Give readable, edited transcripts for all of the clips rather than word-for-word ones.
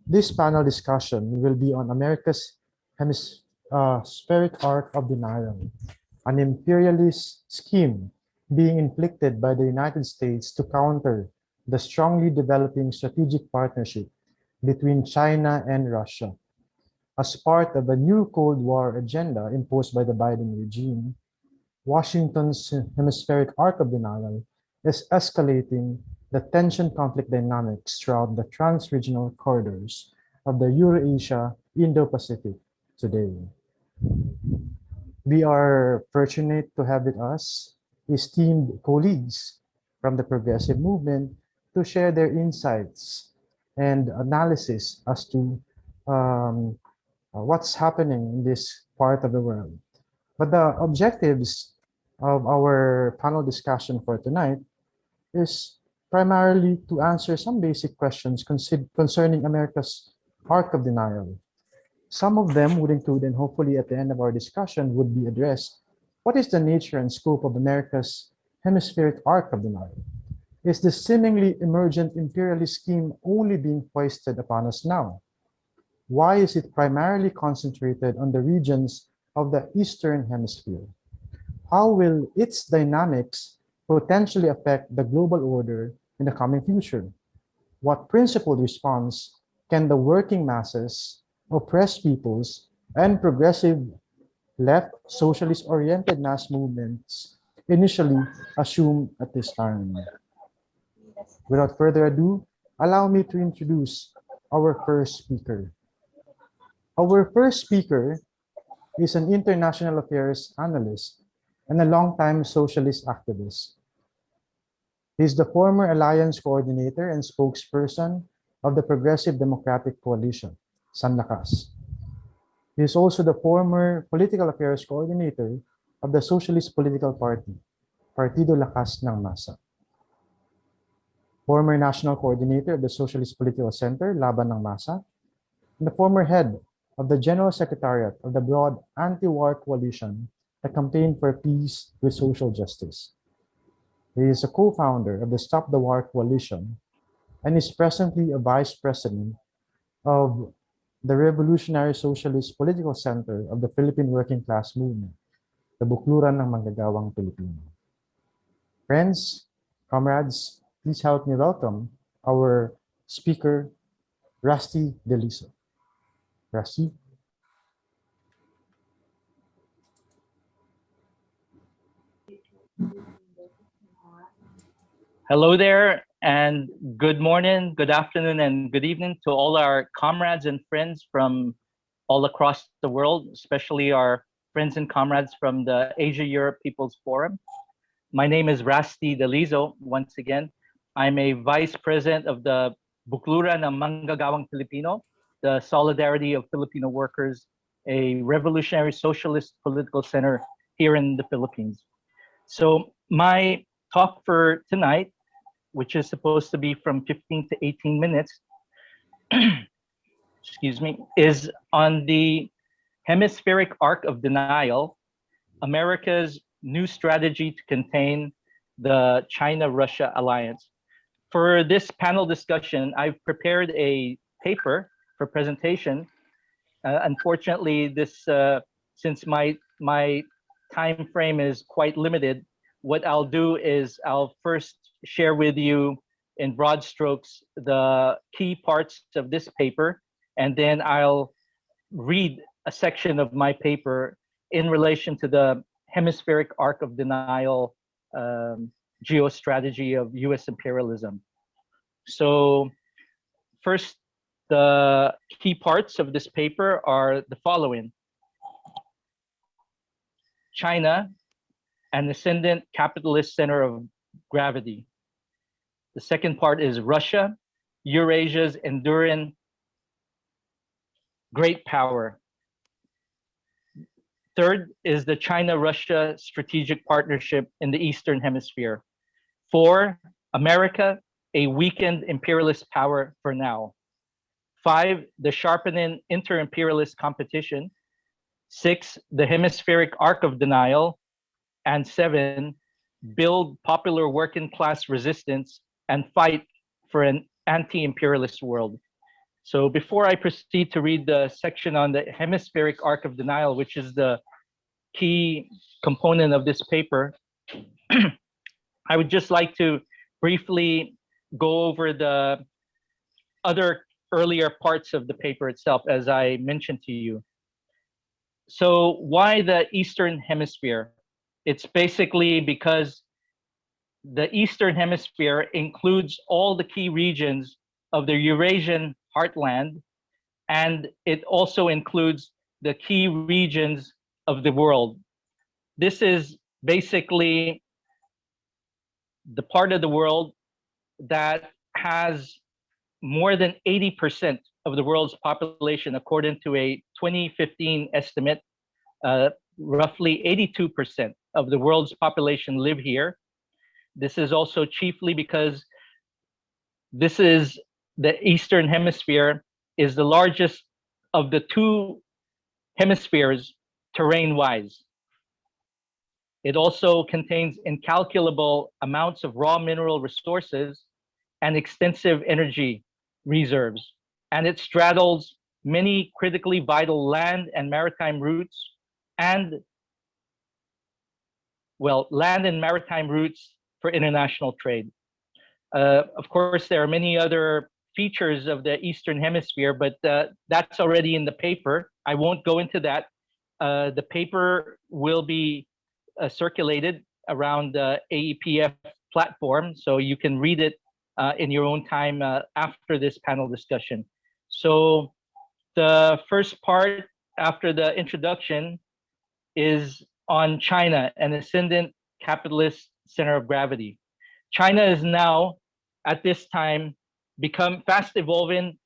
This panel discussion will be on America's hemispheric arc of denial, an imperialist scheme being inflicted by the United States to counter the strongly developing strategic partnership between China and Russia. As part of a new Cold War agenda imposed by the Biden regime, Washington's hemispheric arc of denial is escalating the tension conflict dynamics throughout the trans-regional corridors of the Eurasia Indo-Pacific today. We are fortunate to have with us esteemed colleagues from the progressive movement to share their insights and analysis as to um, what's happening in this part of the world. But the objectives of our panel discussion for tonight is primarily to answer some basic questions concerning America's arc of denial. Some of them would include, and hopefully at the end of our discussion would be addressed, what is the nature and scope of America's hemispheric arc of denial? Is the seemingly emergent imperialist scheme only being foisted upon us now? Why is it primarily concentrated on the regions of the Eastern Hemisphere? How will its dynamics potentially affect the global order in the coming future? What principled response can the working masses, oppressed peoples, and progressive left socialist-oriented mass movements initially assume at this time? Without further ado, allow me to introduce our first speaker. Our first speaker is an international affairs analyst and a longtime socialist activist. He is the former alliance coordinator and spokesperson of the Progressive Democratic Coalition, Sanlakas. He is also the former political affairs coordinator of the Socialist Political Party, Partido Lakas ng Masa. Former national coordinator of the Socialist Political Center, Laban ng Masa, and the former head of the General Secretariat of the broad anti-war coalition that campaigned for peace with social justice. He is a co-founder of the Stop the War Coalition and is presently a vice president of the Revolutionary Socialist Political Center of the Philippine Working Class Movement, the Bukluran ng Manggagawang Pilipino. Friends, comrades, please help me welcome our speaker, Rusty Deliso. Rusty? Hello there, and good morning, good afternoon, and good evening to all our comrades and friends from all across the world, especially our friends and comrades from the Asia-Europe People's Forum. My name is Rusty Delizo. Once again, I'm a vice president of the Bukluran ng Manggagawang Pilipino, the Solidarity of Filipino Workers, a revolutionary socialist political center here in the Philippines. So my talk for tonight, which is supposed to be from 15 to 18 minutes, excuse me, is on the hemispheric arc of denial, America's new strategy to contain the China-Russia alliance. For this panel discussion, I've prepared a paper for presentation. Unfortunately, this since my time frame is quite limited, what I'll do is I'll first share with you in broad strokes the key parts of this paper, and then I'll read a section of my paper in relation to the hemispheric arc of denial geostrategy of US imperialism. So first, the key parts of this paper are the following. China, an ascendant capitalist center of gravity. The second part is Russia, Eurasia's enduring great power. Third is the China-Russia strategic partnership in the Eastern Hemisphere. 4, America, a weakened imperialist power for now. 5, the sharpening inter-imperialist competition. 6, the hemispheric arc of denial. And 7, build popular working class resistance and fight for an anti-imperialist world. So before I proceed to read the section on the hemispheric arc of denial, which is the key component of this paper, I would just like to briefly go over the other earlier parts of the paper itself, as I mentioned to you. So why the Eastern Hemisphere? It's basically because the Eastern Hemisphere includes all the key regions of the Eurasian heartland, and it also includes the key regions of the world. This is basically the part of the world that has more than 80% of the world's population, according to a 2015 estimate. Roughly 82% of the world's population live here. This is also chiefly because this is the Eastern Hemisphere is the largest of the two hemispheres terrain-wise. It also contains incalculable amounts of raw mineral resources and extensive energy reserves. And it straddles many critically vital land and maritime routes and, well, land and maritime routes for international trade. Of course, there are many other features of the Eastern Hemisphere, but that's already in the paper. I won't go into that. The paper will be circulated around the AEPF platform, so you can read it in your own time after this panel discussion. So the first part after the introduction is on China, an ascendant capitalist center of gravity. China is now, at this time, become fast evolving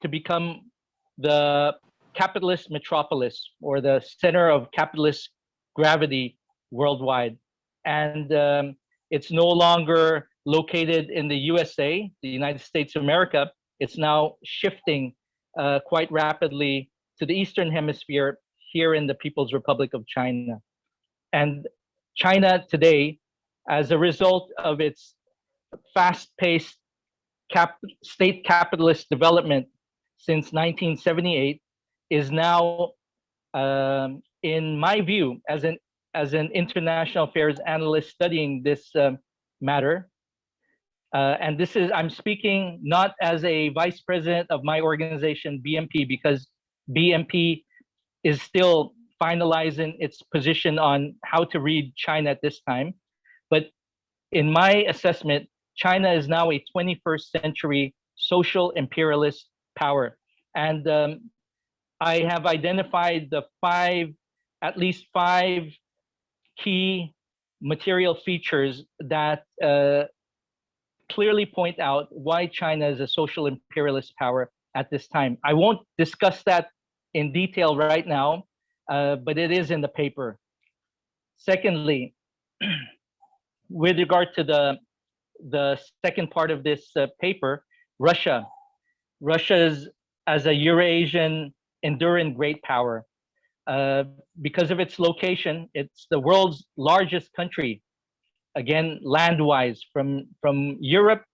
to become the capitalist metropolis or the center of capitalist gravity worldwide. And it's no longer located in the USA, the United States of America. It's now shifting quite rapidly to the Eastern Hemisphere here in the People's Republic of China. And China today, as a result of its fast-paced state capitalist development since 1978, is now, in my view, as an international affairs analyst studying this matter, and this is, I'm speaking not as a vice president of my organization, BMP, because BMP is still finalizing its position on how to read China at this time. But in my assessment, China is now a 21st century social imperialist power. And I have identified at least five key material features that clearly point out why China is a social imperialist power at this time. I won't discuss that in detail right now, but it is in the paper. Secondly, with regard to the second part of this paper, Russia. Russia is, as a Eurasian enduring great power. Because of its location, it's the world's largest country, again, land-wise, from Europe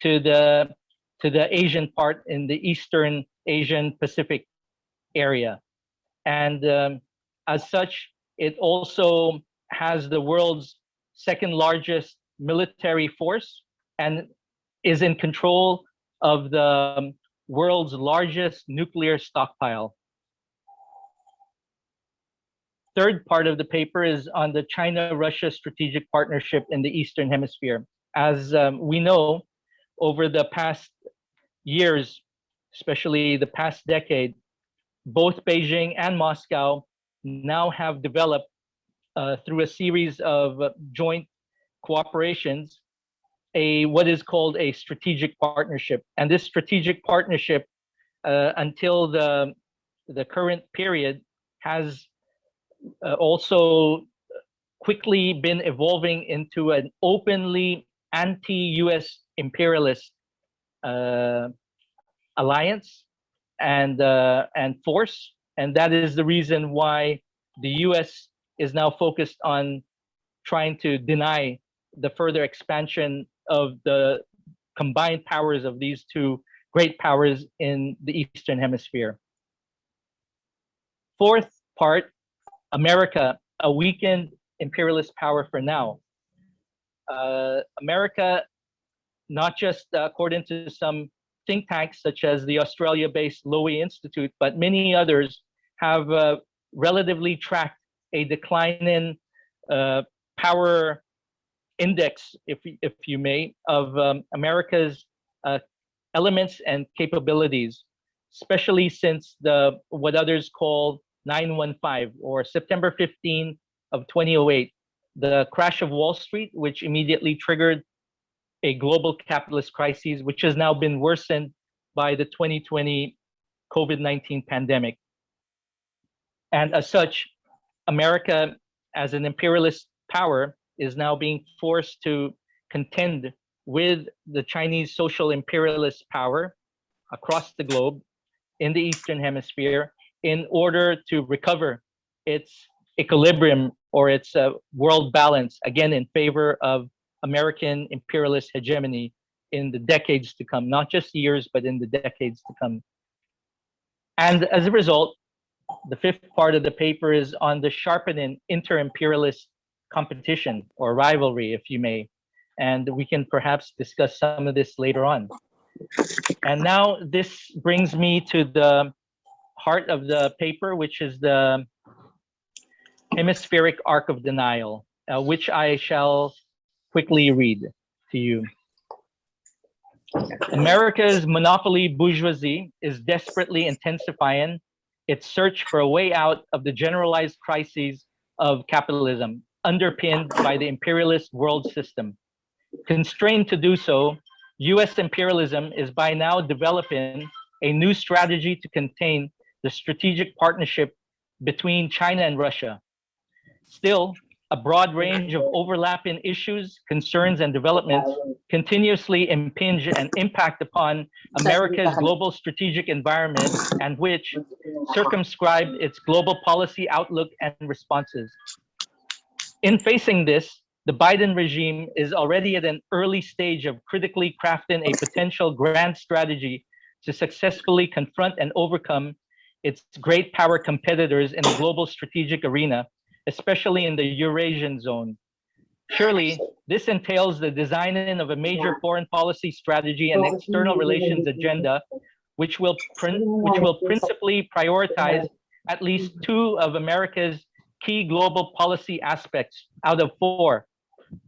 to the Asian part in the Eastern Asian Pacific area. And as such, it also has the world's second largest military force and is in control of the world's largest nuclear stockpile. Third part of the paper is on the China-Russia strategic partnership in the Eastern Hemisphere. As we know, over the past years, especially the past decade, both Beijing and Moscow now have developed through a series of joint cooperations what is called a strategic partnership. And this strategic partnership, until the current period, has also quickly been evolving into an openly anti-US imperialist alliance and force. And that is the reason why the US is now focused on trying to deny the further expansion of the combined powers of these two great powers in the Eastern Hemisphere. Fourth part, America, a weakened imperialist power for now. America, not just according to some think tanks such as the Australia-based Lowy Institute, but many others have relatively tracked a decline in power index, if you may, of America's elements and capabilities, especially since the what others call 915 or September 15 of 2008, the crash of Wall Street, which immediately triggered a global capitalist crisis, which has now been worsened by the 2020 COVID-19 pandemic. And as such, America, as an imperialist power, is now being forced to contend with the Chinese social imperialist power across the globe in the Eastern Hemisphere in order to recover its equilibrium or its world balance, again, in favor of American imperialist hegemony in the decades to come, not just years, but in the decades to come. And as a result, the fifth part of the paper is on the sharpening inter-imperialist competition or rivalry, if you may. And we can perhaps discuss some of this later on. And now this brings me to the heart of the paper, which is the Hemispheric arc of denial, which I shall quickly read to you. America's monopoly bourgeoisie is desperately intensifying its search for a way out of the generalized crises of capitalism, underpinned by the imperialist world system. Constrained to do so, US imperialism is by now developing a new strategy to contain the strategic partnership between China and Russia. Still, a broad range of overlapping issues, concerns, and developments continuously impinge and impact upon America's global strategic environment and which circumscribe its global policy outlook and responses. In facing this, the Biden regime is already at an early stage of critically crafting a potential grand strategy to successfully confront and overcome its great power competitors in the global strategic arena, especially in the Eurasian zone. Surely, this entails the designing of a major foreign policy strategy and external relations agenda, which will principally prioritize at least two of America's key global policy aspects out of four.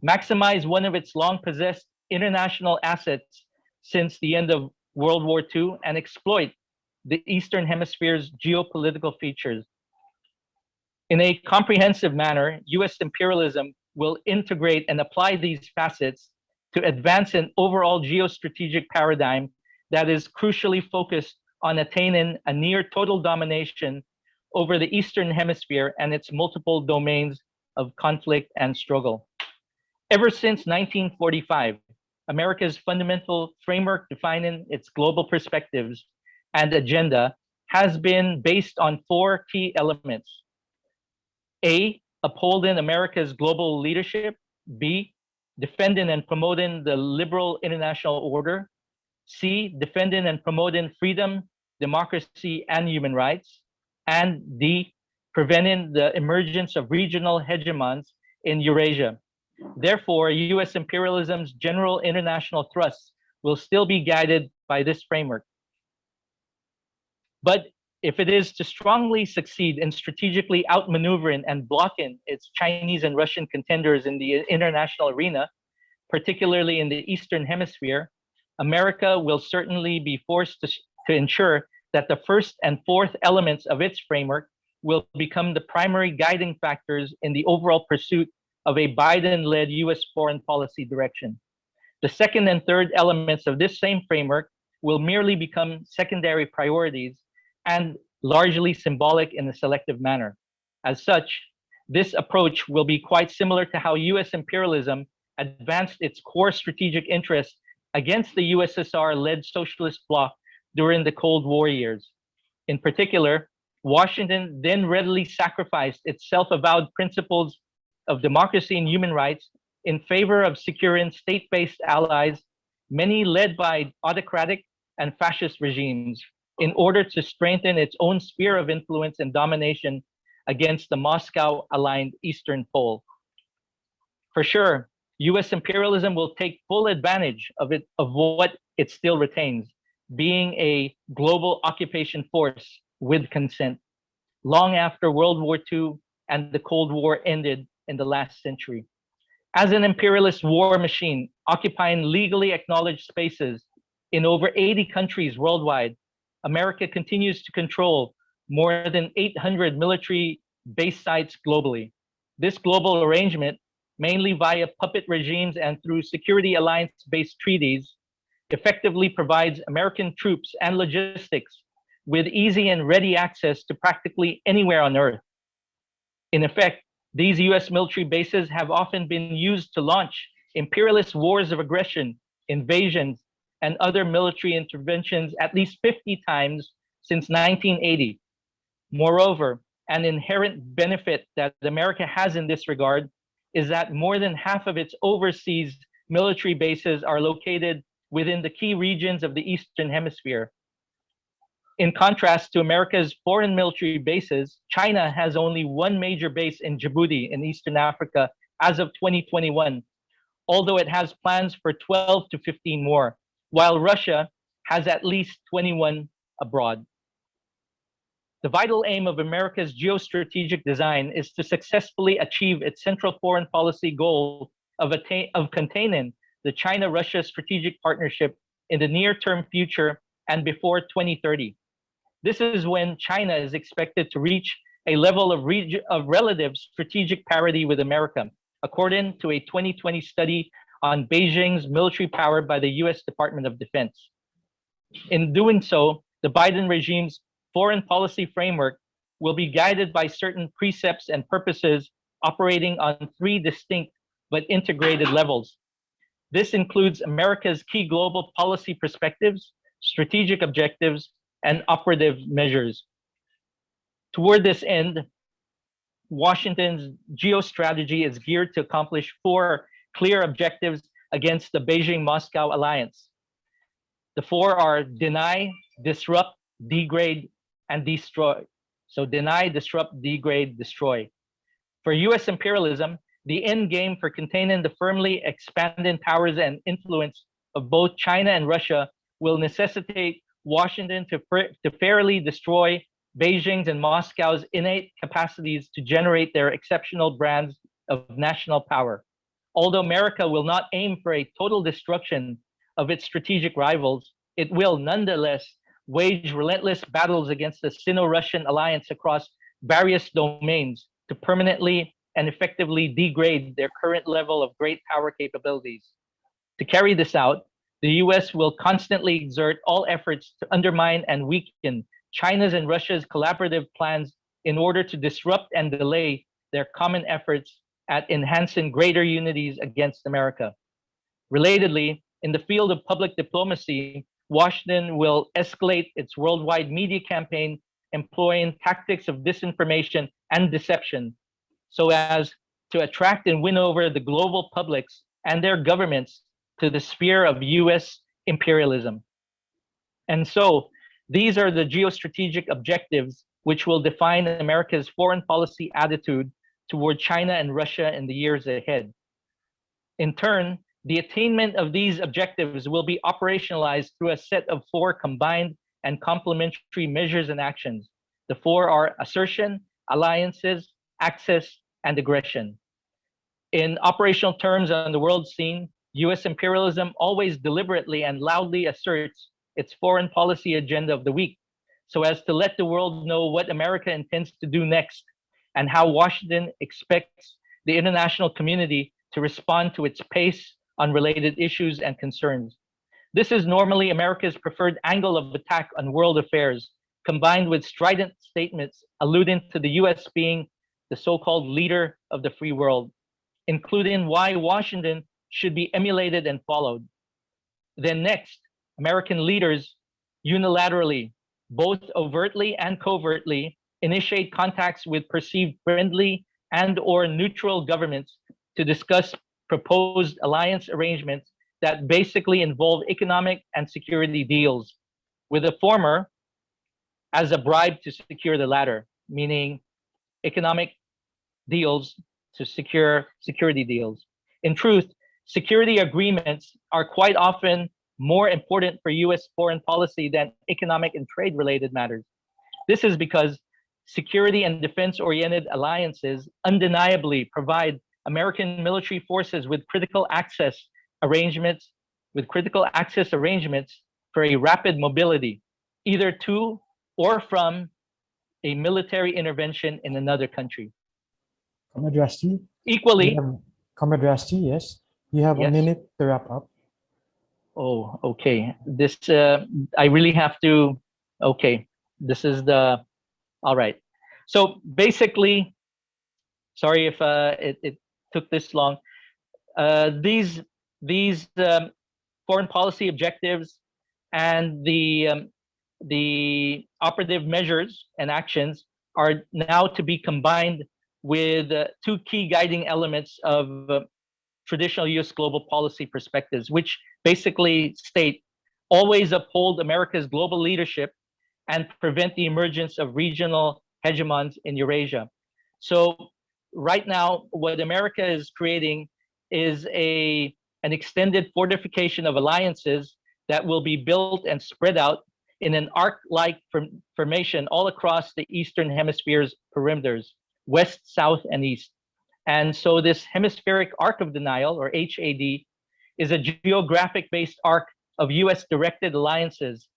Maximize one of its long possessed international assets since the end of World War II and exploit the Eastern Hemisphere's geopolitical features. In a comprehensive manner, US imperialism will integrate and apply these facets to advance an overall geostrategic paradigm that is crucially focused on attaining a near total domination over the Eastern Hemisphere and its multiple domains of conflict and struggle. Ever since 1945, America's fundamental framework defining its global perspectives and agenda has been based on four key elements. A, upholding America's global leadership. B, defending and promoting the liberal international order. C, defending and promoting freedom, democracy, and human rights. And D, preventing the emergence of regional hegemons in Eurasia. Therefore, US imperialism's general international thrusts will still be guided by this framework. But if it is to strongly succeed in strategically outmaneuvering and blocking its Chinese and Russian contenders in the international arena, particularly in the Eastern Hemisphere, America will certainly be forced to ensure that the first and fourth elements of its framework will become the primary guiding factors in the overall pursuit of a Biden-led US foreign policy direction. The second and third elements of this same framework will merely become secondary priorities and largely symbolic in a selective manner. As such, this approach will be quite similar to how US imperialism advanced its core strategic interests against the USSR-led socialist bloc during the Cold War years. In particular, Washington then readily sacrificed its self-avowed principles of democracy and human rights in favor of securing state-based allies, many led by autocratic and fascist regimes in order to strengthen its own sphere of influence and domination against the Moscow-aligned Eastern Pole. For sure, US imperialism will take full advantage of what it still retains, being a global occupation force with consent, long after World War II and the Cold War ended in the last century. As an imperialist war machine occupying legally acknowledged spaces in over 80 countries worldwide, America continues to control more than 800 military base sites globally. This global arrangement, mainly via puppet regimes and through security alliance-based treaties, effectively provides American troops and logistics with easy and ready access to practically anywhere on Earth. In effect, these US military bases have often been used to launch imperialist wars of aggression, invasions, and other military interventions at least 50 times since 1980. Moreover, an inherent benefit that America has in this regard is that more than half of its overseas military bases are located within the key regions of the Eastern Hemisphere. In contrast to America's foreign military bases, China has only one major base in Djibouti in Eastern Africa as of 2021, although it has plans for 12 to 15 more, while Russia has at least 21 abroad. The vital aim of America's geostrategic design is to successfully achieve its central foreign policy goal of containing the China-Russia strategic partnership in the near-term future and before 2030. This is when China is expected to reach a level of relative strategic parity with America, according to a 2020 study on Beijing's military power by the US Department of Defense. In doing so, the Biden regime's foreign policy framework will be guided by certain precepts and purposes operating on three distinct but integrated levels. This includes America's key global policy perspectives, strategic objectives, and operative measures. Toward this end, Washington's geostrategy is geared to accomplish four clear objectives against the Beijing-Moscow alliance. The four are deny, disrupt, degrade, and destroy. So deny, disrupt, degrade, destroy. For US imperialism, the end game for containing the firmly expanding powers and influence of both China and Russia will necessitate Washington to fairly destroy Beijing's and Moscow's innate capacities to generate their exceptional brands of national power. Although America will not aim for a total destruction of its strategic rivals, it will nonetheless wage relentless battles against the Sino-Russian alliance across various domains to permanently and effectively degrade their current level of great power capabilities. To carry this out, the US will constantly exert all efforts to undermine and weaken China's and Russia's collaborative plans in order to disrupt and delay their common efforts at enhancing greater unities against America. Relatedly, in the field of public diplomacy, Washington will escalate its worldwide media campaign employing tactics of disinformation and deception so as to attract and win over the global publics and their governments to the sphere of US imperialism. And so, these are the geostrategic objectives which will define America's foreign policy attitude toward China and Russia in the years ahead. In turn, the attainment of these objectives will be operationalized through a set of four combined and complementary measures and actions. The four are assertion, alliances, access, and aggression. In operational terms on the world scene, US imperialism always deliberately and loudly asserts its foreign policy agenda of the week so as to let the world know what America intends to do next and how Washington expects the international community to respond to its pace on related issues and concerns. This is normally America's preferred angle of attack on world affairs, combined with strident statements alluding to the US being the so-called leader of the free world, including why Washington should be emulated and followed. Then next, American leaders unilaterally, both overtly and covertly, initiate contacts with perceived friendly and or neutral governments to discuss proposed alliance arrangements that basically involve economic and security deals, with the former as a bribe to secure the latter, meaning economic deals to secure security deals. In truth, security agreements are quite often more important for US foreign policy than economic and trade related matters. This is because security and defense oriented alliances undeniably provide American military forces with critical access arrangements for a rapid mobility, either to or from a military intervention in another country. Comrade Rusty, Equally, Comrade Rusty, yes, you have a yes. minute to wrap up. Oh, okay. This I really have to. Okay, this is the. All right. So basically, sorry if it took this long. These foreign policy objectives and the operative measures and actions are now to be combined with two key guiding elements of traditional US global policy perspectives, which basically state always uphold America's global leadership and prevent the emergence of regional hegemons in Eurasia. So right now, what America is creating is an extended fortification of alliances that will be built and spread out in an arc-like formation all across the Eastern Hemisphere's perimeters, west, south, and east. And so this hemispheric arc of denial, or HAD, is a geographic-based arc of US-directed alliances.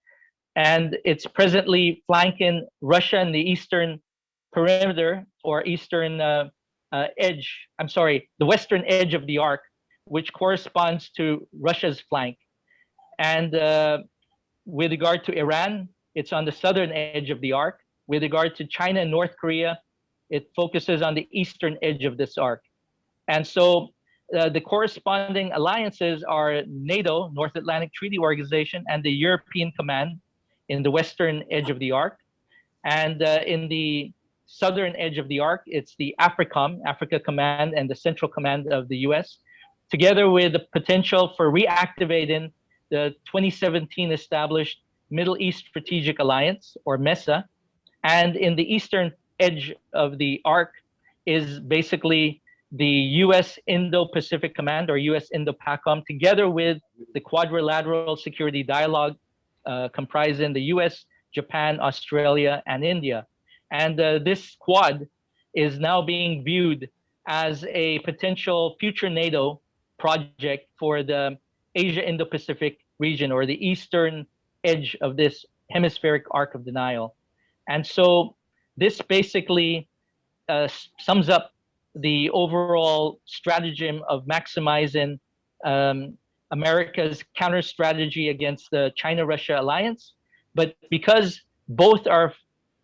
And it's presently flanking Russia in the eastern perimeter, or eastern edge, I'm sorry, the western edge of the arc, which corresponds to Russia's flank. And with regard to Iran, it's on the southern edge of the arc. With regard to China and North Korea, it focuses on the eastern edge of this arc. And so the corresponding alliances are NATO, North Atlantic Treaty Organization, and the European Command in the western edge of the arc. And in the southern edge of the arc, it's the AFRICOM, Africa Command, and the Central Command of the US, together with the potential for reactivating the 2017 established Middle East Strategic Alliance, or MESA. And in the eastern edge of the arc is basically the US Indo-Pacific Command, or US Indo-PACOM, together with the Quadrilateral Security Dialogue, comprising the US, Japan, Australia, and India. And this quad is now being viewed as a potential future NATO project for the Asia Indo-Pacific region, or the eastern edge of this hemispheric arc of denial. And so this basically sums up the overall stratagem of maximizing America's counter strategy against the China-Russia alliance. But because both are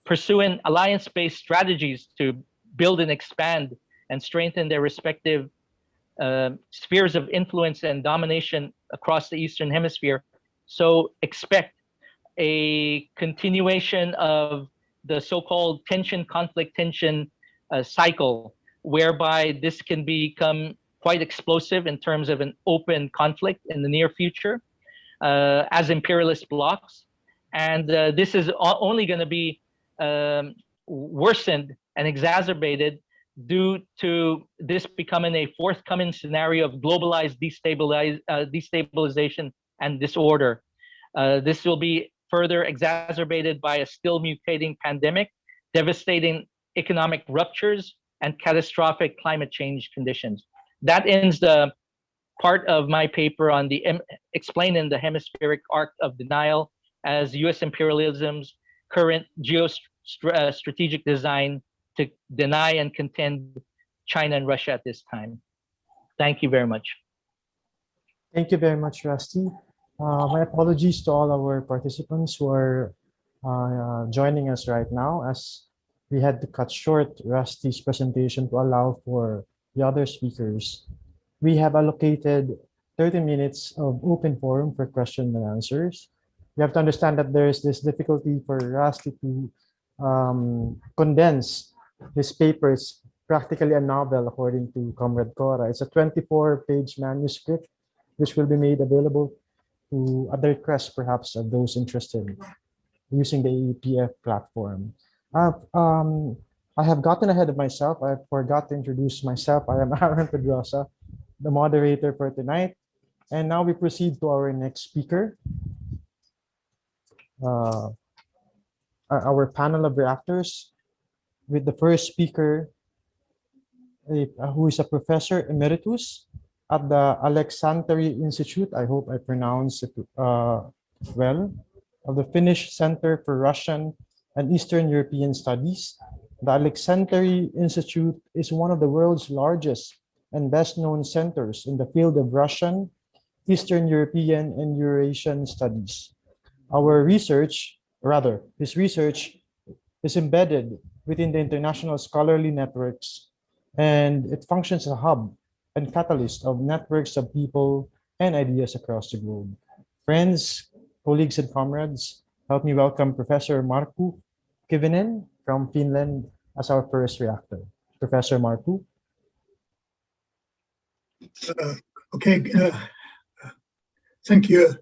pursuing alliance-based strategies to build and expand and strengthen their respective spheres of influence and domination across the Eastern Hemisphere, so expect a continuation of the so-called conflict tension cycle, whereby this can become quite explosive in terms of an open conflict in the near future as imperialist blocs. And this is only going to be worsened and exacerbated due to this becoming a forthcoming scenario of globalized destabilization and disorder. This will be further exacerbated by a still mutating pandemic, devastating economic ruptures, and catastrophic climate change conditions. That ends the part of my paper on the explaining the hemispheric arc of denial as US imperialism's current geostrategic design to deny and contend China and Russia at this time. Thank you very much. Thank you very much, Rusty. My apologies to all our participants who are joining us right now, as we had to cut short Rusty's presentation to allow for the other speakers. We have allocated 30 minutes of open forum for questions and answers. You have to understand that there is this difficulty for Rusty to condense his paper. It's practically a novel, according to Comrade Cora. It's a 24-page manuscript, which will be made available to at the request, perhaps, of those interested. using the AEPF platform. Uh, um, I have gotten ahead of myself. I forgot to introduce myself. I am Aaron Pedrosa, the moderator for tonight. And now we proceed to our next speaker, uh, our panel of reactors, with the first speaker, who is a professor emeritus at the Alexandria Institute. I hope I pronounced it well, of the Finnish Center for Russian and Eastern European Studies. The Alexandria Institute is one of the world's largest and best-known centers in the field of Russian, Eastern European, and Eurasian studies. Our research, rather, his research is embedded within the international scholarly networks, and it functions as a hub and catalyst of networks of people and ideas across the globe. Friends, colleagues, and comrades, help me welcome Professor Markku Kivinen from Finland as our first reactor. Professor Markku. Okay, thank you.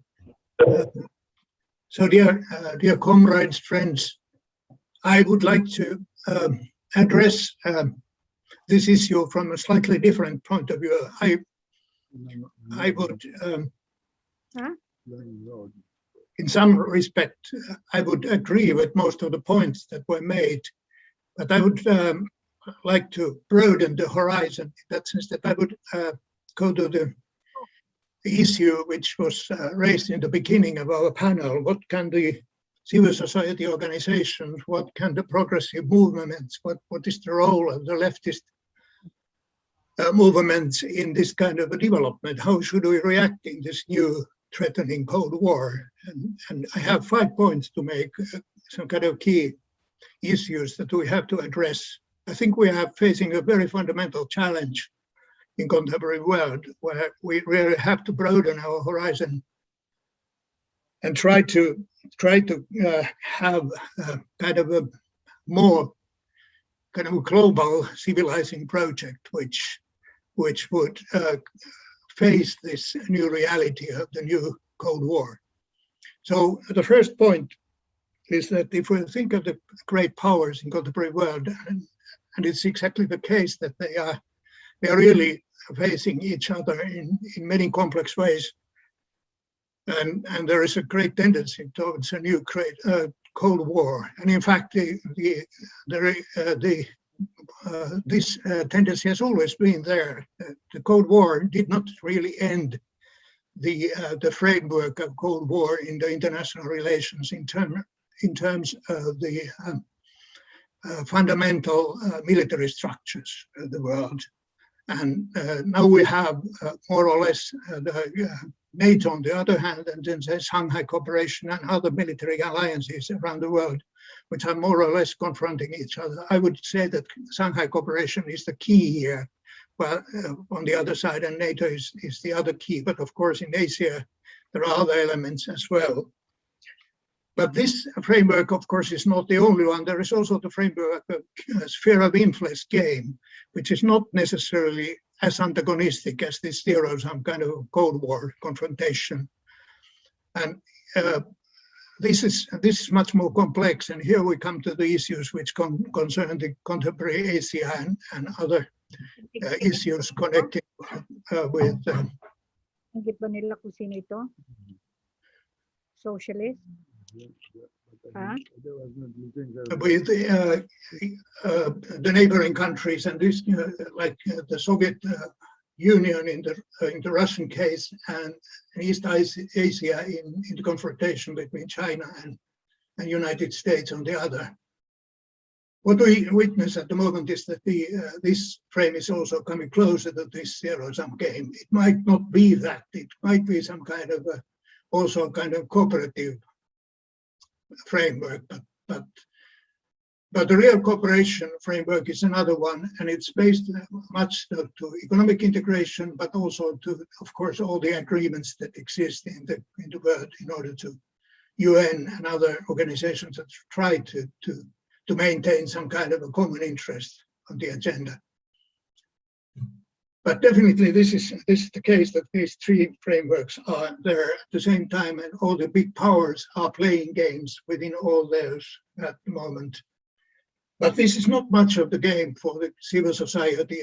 So dear comrades, friends, I would like to address this issue from a slightly different point of view. I would, in some respect, I would agree with most of the points that were made, but I would like to broaden the horizon in that sense, that I would go to the issue which was raised in the beginning of our panel. What can the civil society organizations, what can the progressive movements, what is the role of the leftist movements in this kind of a development? How should we react in this new threatening Cold War? And I have 5 points to make, some kind of key issues that we have to address. I think we are facing a very fundamental challenge in contemporary world, where we really have to broaden our horizon and try to have kind of a more kind of a global civilizing project, which would face this new reality of the new Cold War. So the first point is that if we think of the great powers in contemporary world, and it's exactly the case that they are really facing each other in many complex ways, and there is a great tendency towards a new great Cold War. And in fact, this tendency has always been there. The Cold War did not really end the framework of Cold War in the international relations in terms of the fundamental military structures of the world. And now we have more or less the NATO on the other hand, and then there's Shanghai Cooperation and other military alliances around the world, which are more or less confronting each other. I would say that Shanghai Cooperation is the key here, but on the other side, and NATO is the other key. But of course, in Asia, there are other elements as well. But this framework, of course, is not the only one. There is also the framework of sphere of influence game, which is not necessarily as antagonistic as this zero-sum kind of Cold War confrontation. And this is much more complex. And here we come to the issues which concern the contemporary Asia and other issues connected with. Socialist? With the neighboring countries, and this, like the Soviet Union in the Russian case, and East Asia in the confrontation between China and United States on the other. What we witness at the moment is that this frame is also coming closer to this zero-sum game. It might not be that. It might be some kind of also a kind of cooperative framework, but the real cooperation framework is another one, and it's based much to economic integration, but also to, of course, all the agreements that exist in the world in order to UN and other organizations that try to maintain some kind of a common interest on the agenda. But definitely this is the case that these three frameworks are there at the same time, and all the big powers are playing games within all those at the moment. But this is not much of the game for the civil society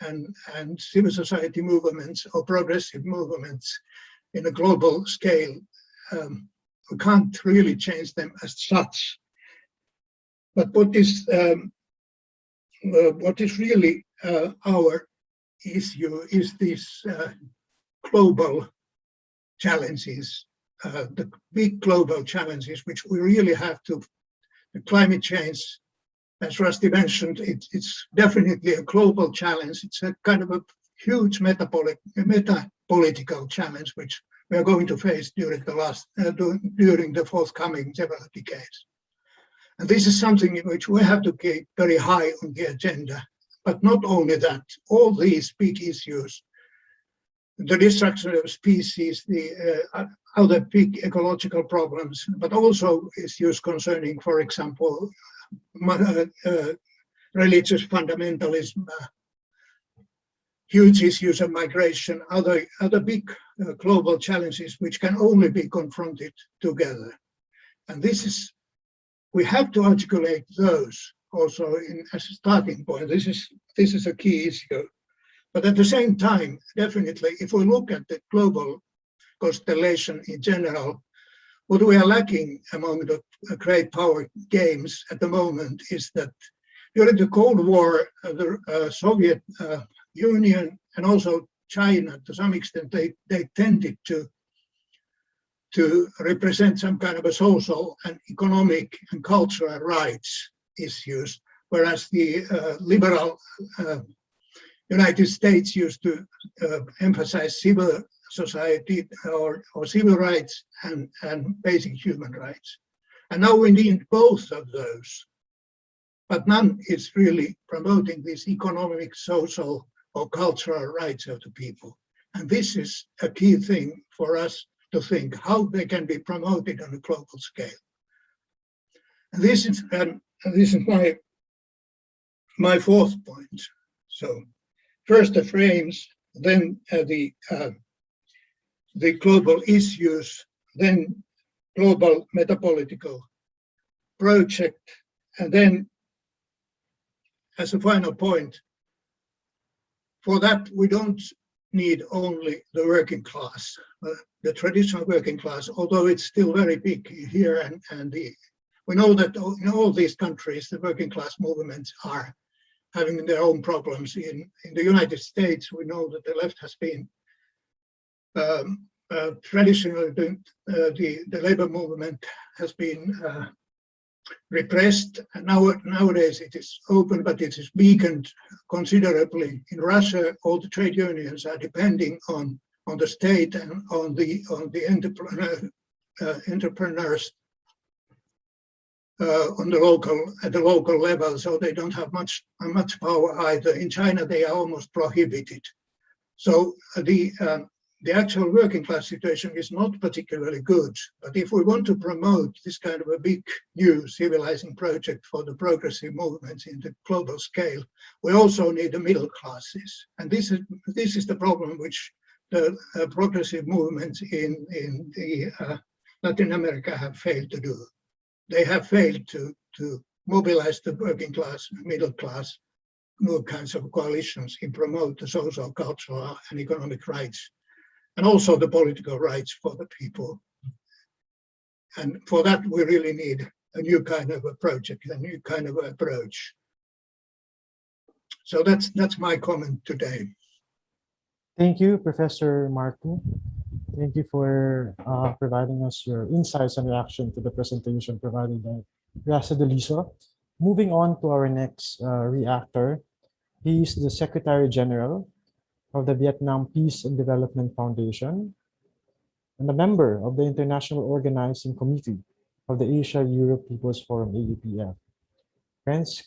and civil society movements or progressive movements in a global scale. We can't really change them as such. But what is really our issue is these global challenges, the big global challenges, which we really have to. The climate change, as Rusty mentioned, it's definitely a global challenge. It's a kind of a huge meta-political challenge, which we are going to face during the forthcoming several decades. And this is something in which we have to keep very high on the agenda. But not only that, all these big issues, the destruction of species, the other big ecological problems, but also issues concerning, for example, religious fundamentalism, huge issues of migration, other big global challenges which can only be confronted together. And we have to articulate those also as a starting point. This is a key issue. But at the same time, definitely, if we look at the global constellation in general, what we are lacking among the great power games at the moment is that during the Cold War, the Soviet Union and also China, to some extent, they tended to represent some kind of a social and economic and cultural rights issues, whereas the liberal United States used to emphasize civil society or civil rights and basic human rights. And now we need both of those, but none is really promoting these economic, social, or cultural rights of the people. And this is a key thing for us to think how they can be promoted on a global scale. And this is my fourth point. So first the frames, then the global issues, then global metapolitical project, and then as a final point, for that we don't need only the working class, the traditional working class, although it's still very big here, and we know that in all these countries the working class movements are having their own problems. In the United States, we know that the left has been traditionally the labor movement has been repressed. And nowadays it is open, but it is weakened considerably. In Russia, all the trade unions are depending on the state and on the entrepreneurs at the local level, so they don't have much power either. In China, they are almost prohibited. So the actual working class situation is not particularly good. But if we want to promote this kind of a big new civilizing project for the progressive movements in the global scale, we also need the middle classes. And this is the problem which the progressive movements in Latin America have failed to do. They have failed to mobilize the working class, middle class, new kinds of coalitions in promote the social, cultural, and economic rights, and also the political rights for the people. And for that, we really need a new kind of a project, a new kind of approach. So that's my comment today. Thank you, Professor Martin. Thank you for providing us your insights and reaction to the presentation provided by Rasa Deliso. Moving on to our next reactor, he is the Secretary General of the Vietnam Peace and Development Foundation and a member of the International Organizing Committee of the Asia-Europe People's Forum, AEPF. Friends,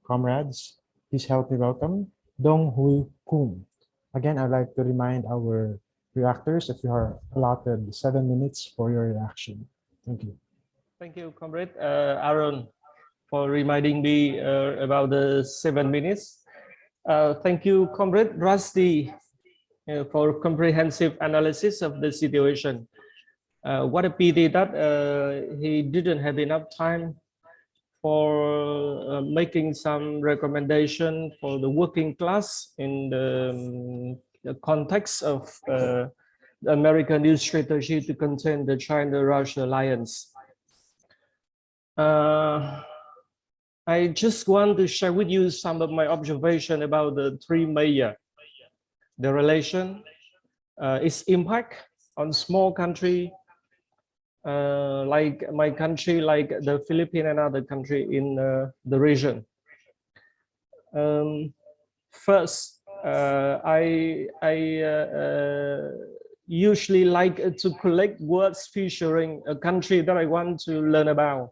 comrades, please help me welcome Dong Hui Kung. Again, I'd like to remind our reactors that you are allotted 7 minutes for your reaction. Thank you. Thank you, Comrade Aaron, for reminding me about the 7 minutes. Thank you, Comrade Rusty, for comprehensive analysis of the situation. What a pity that he didn't have enough time for making some recommendation for the working class in the context of the American new strategy to contain the China-Russia alliance. I just want to share with you some of my observation about the three major, the relation, its impact on small country, like my country, like the Philippines and other country in the region. First, I usually like to collect words featuring a country that I want to learn about.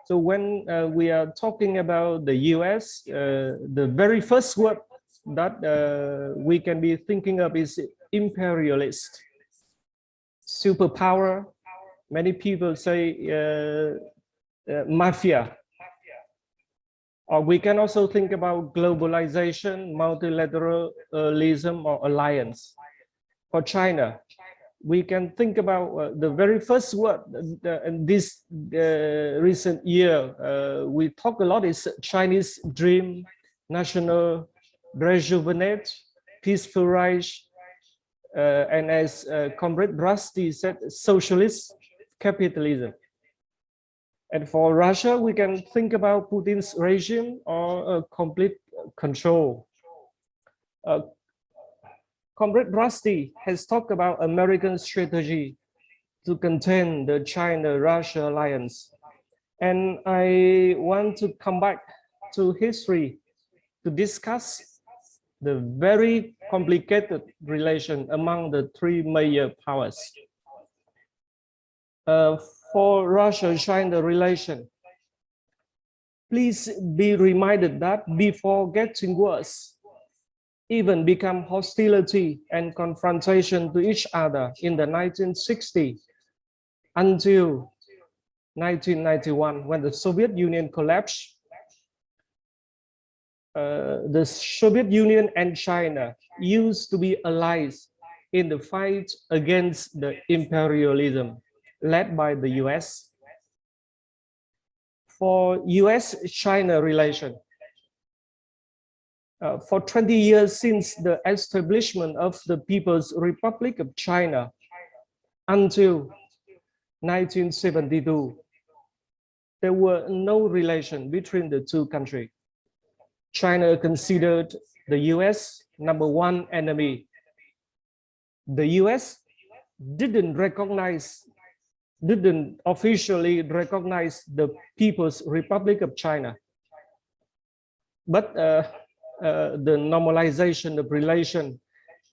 So when we are talking about the US, the very first word that we can be thinking of is imperialist, superpower. Many people say mafia. Or we can also think about globalization, multilateralism, or alliance. For China, we can think about the very first word in this recent year. We talk a lot is Chinese dream, national rejuvenate, peaceful rise, and as Comrade Rusty said, socialist capitalism. And for Russia, we can think about Putin's regime or complete control. Comrade Rusty has talked about American strategy to contain the China-Russia alliance. And I want to come back to history to discuss the very complicated relation among the three major powers. For Russia-China relation, please be reminded that before getting worse, even become hostility and confrontation to each other in the 1960s until 1991, when the Soviet Union collapsed. The Soviet Union and China used to be allies in the fight against the imperialism led by the US. For US-China relation, for 20 years since the establishment of the People's Republic of China until 1972, there were no relation between the two countries. China considered the US #1 enemy. The US didn't officially recognize the People's Republic of China. But the normalization of relation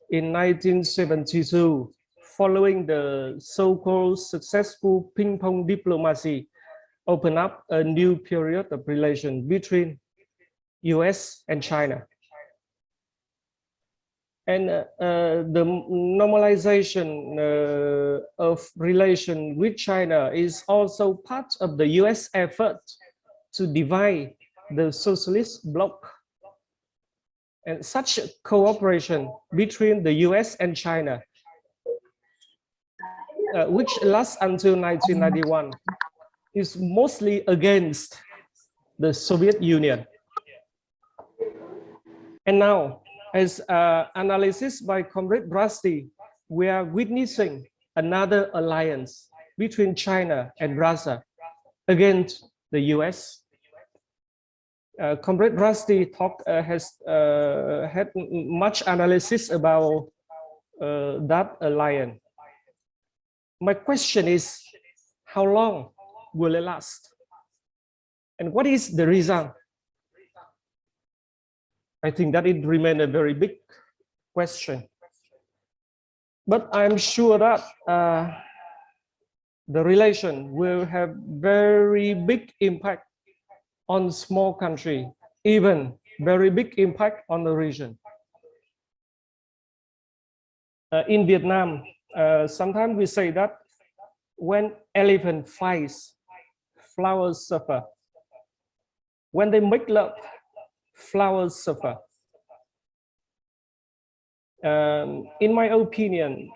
in 1972, following the so-called successful ping-pong diplomacy, opened up a new period of relation between US and China. And the normalization of relation with China is also part of the US effort to divide the socialist bloc. And such cooperation between the US and China, which lasts until 1991, is mostly against the Soviet Union. And now, as analysis by Comrade Rusty, we are witnessing another alliance between China and Russia against the US. Comrade Rusty has had much analysis about that alliance. My question is, how long will it last? And what is the result? I think that it remains a very big question. But I'm sure that the relation will have very big impact on small country, even very big impact on the region. In Vietnam, sometimes we say that when elephant fights, flowers suffer. When they make love, flowers suffer. In my opinion,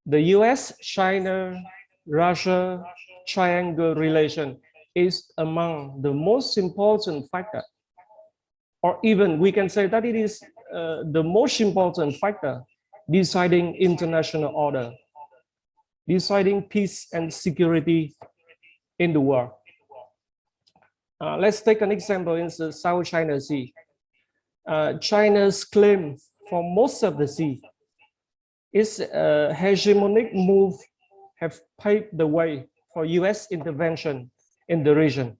the US, China, Russia triangle relation is among the most important factor, or even we can say that it is the most important factor deciding international order, deciding peace and security in the world. Let's take an example in the South China Sea. China's claim for most of the sea. Its hegemonic move have paved the way for US intervention in the region.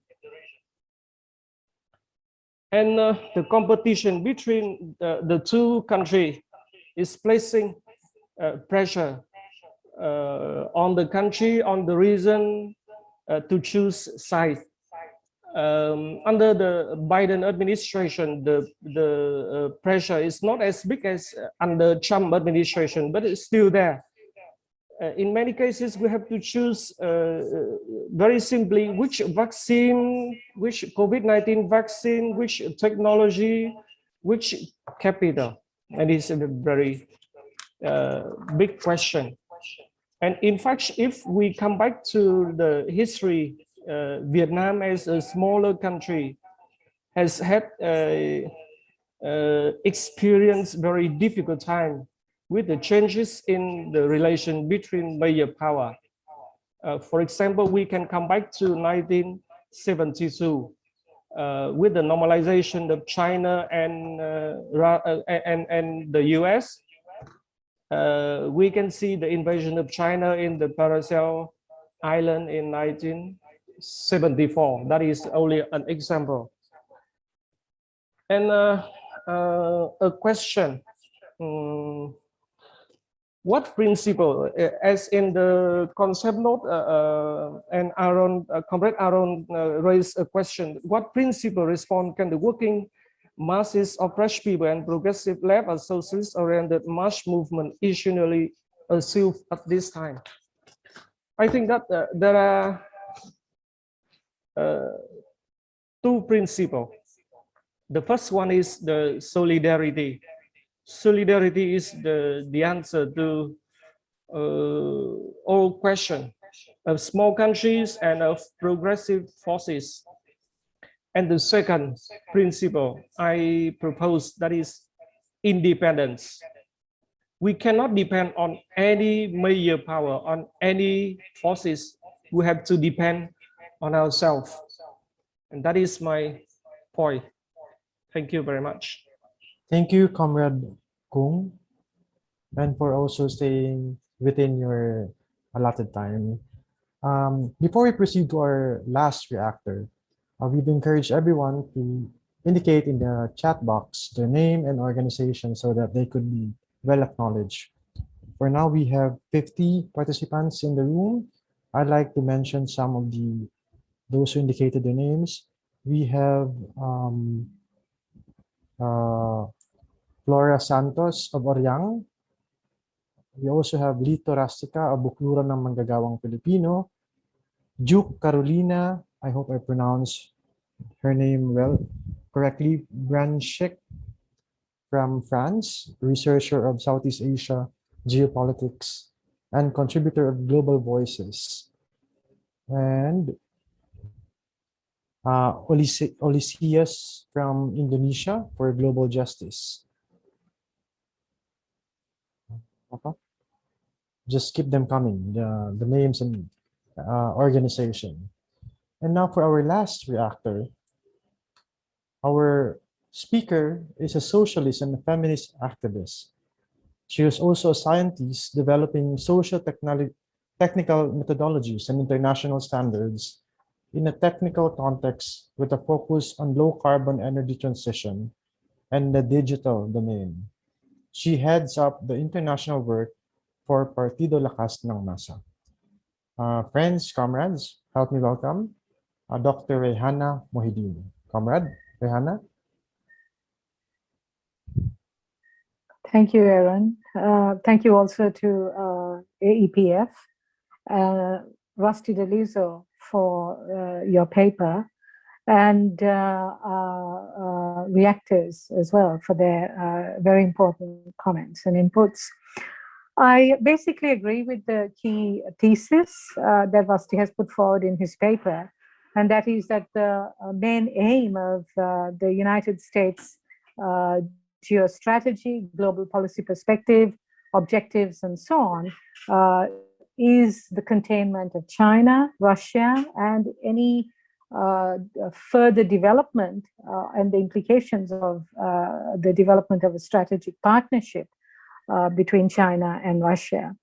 And the competition between the two countries is placing pressure on the country, on the region to choose side. Under the Biden administration, the pressure is not as big as under Trump administration, but it's still there. In many cases, we have to choose very simply which vaccine, which COVID-19 vaccine, which technology, which capital. And it's a very big question. And in fact, if we come back to the history, Vietnam as a smaller country has had experienced very difficult time with the changes in the relation between major power. For example, we can come back to 1972 with the normalization of China and the US. We can see the invasion of China in the Paracel Island in 1974. That is only an example. And a question. What principle, as in the concept note, and Aaron, Comrade Aaron raised a question, what principle response can the working masses of fresh people and progressive left and socialist-oriented mass movement usually achieve at this time? I think that there are two principles. The first one is the solidarity. Solidarity is the answer to all questions of small countries and of progressive forces. And the second principle I propose, that is independence. We cannot depend on any major power, on any forces. We have to depend on ourselves. And that is my point. Thank you very much. Thank you, Comrade Kung, and for also staying within your allotted time. Before we proceed to our last reactor, we'd encourage everyone to indicate in the chat box their name and organization so that they could be well acknowledged. For now, we have 50 participants in the room. I'd like to mention some of those who indicated their names. We have Flora Santos of Oriang. We also have Lito Rastica of Bukluran ng Manggagawang Pilipino. Juke Carolina, I hope I pronounced her name correctly. Branchek from France, researcher of Southeast Asia, geopolitics, and contributor of Global Voices. And Olisias from Indonesia for Global Justice. Okay. Just keep them coming, the names and organization. And now for our last reactor, our speaker is a socialist and a feminist activist. She is also a scientist developing technical methodologies and international standards in a technical context with a focus on low carbon energy transition and the digital domain. She heads up the international work for Partido Lakas ng Masa. Friends, comrades, help me welcome Dr. Rehana Mohideen. Comrade Rehana. Thank you, Aaron. Thank you also to AEPF, Rusty Delizo for your paper, and reactors as well for their very important comments and inputs. I basically agree with the key thesis that Vasti has put forward in his paper, and that is that the main aim of the United States geostrategy, global policy perspective, objectives, and so on, is the containment of China, Russia, and any further development and the implications of the development of a strategic partnership between China and Russia.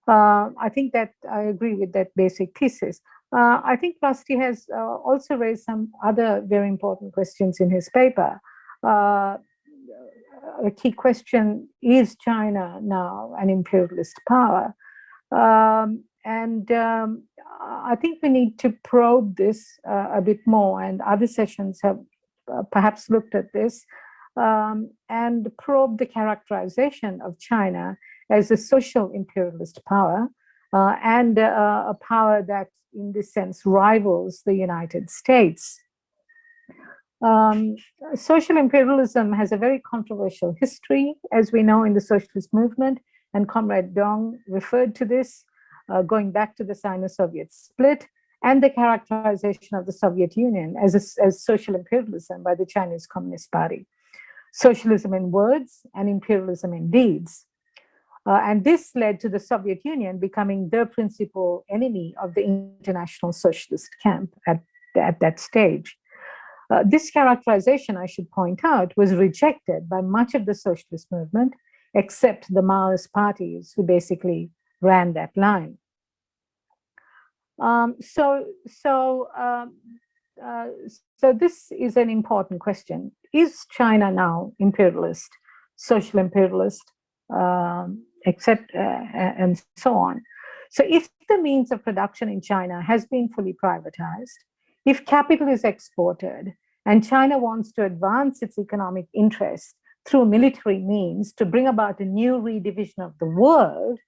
I think that I agree with that basic thesis. I think Rusty has also raised some other very important questions in his paper. A key question, is China now an imperialist power? I think we need to probe this a bit more, and other sessions have perhaps looked at this, and probe the characterization of China as a social imperialist power, and a power that in this sense rivals the United States. Social imperialism has a very controversial history, as we know, in the socialist movement, and Comrade Dong referred to this, going back to the Sino-Soviet split and the characterization of the Soviet Union as social imperialism by the Chinese Communist Party. Socialism in words and imperialism in deeds. And this led to the Soviet Union becoming the principal enemy of the international socialist camp at that stage. This characterization, I should point out, was rejected by much of the socialist movement, except the Maoist parties who basically ran that line. So this is an important question. Is China now imperialist, social imperialist, except and so on? So if the means of production in China has been fully privatized, if capital is exported, and China wants to advance its economic interests through military means to bring about a new redivision of the world,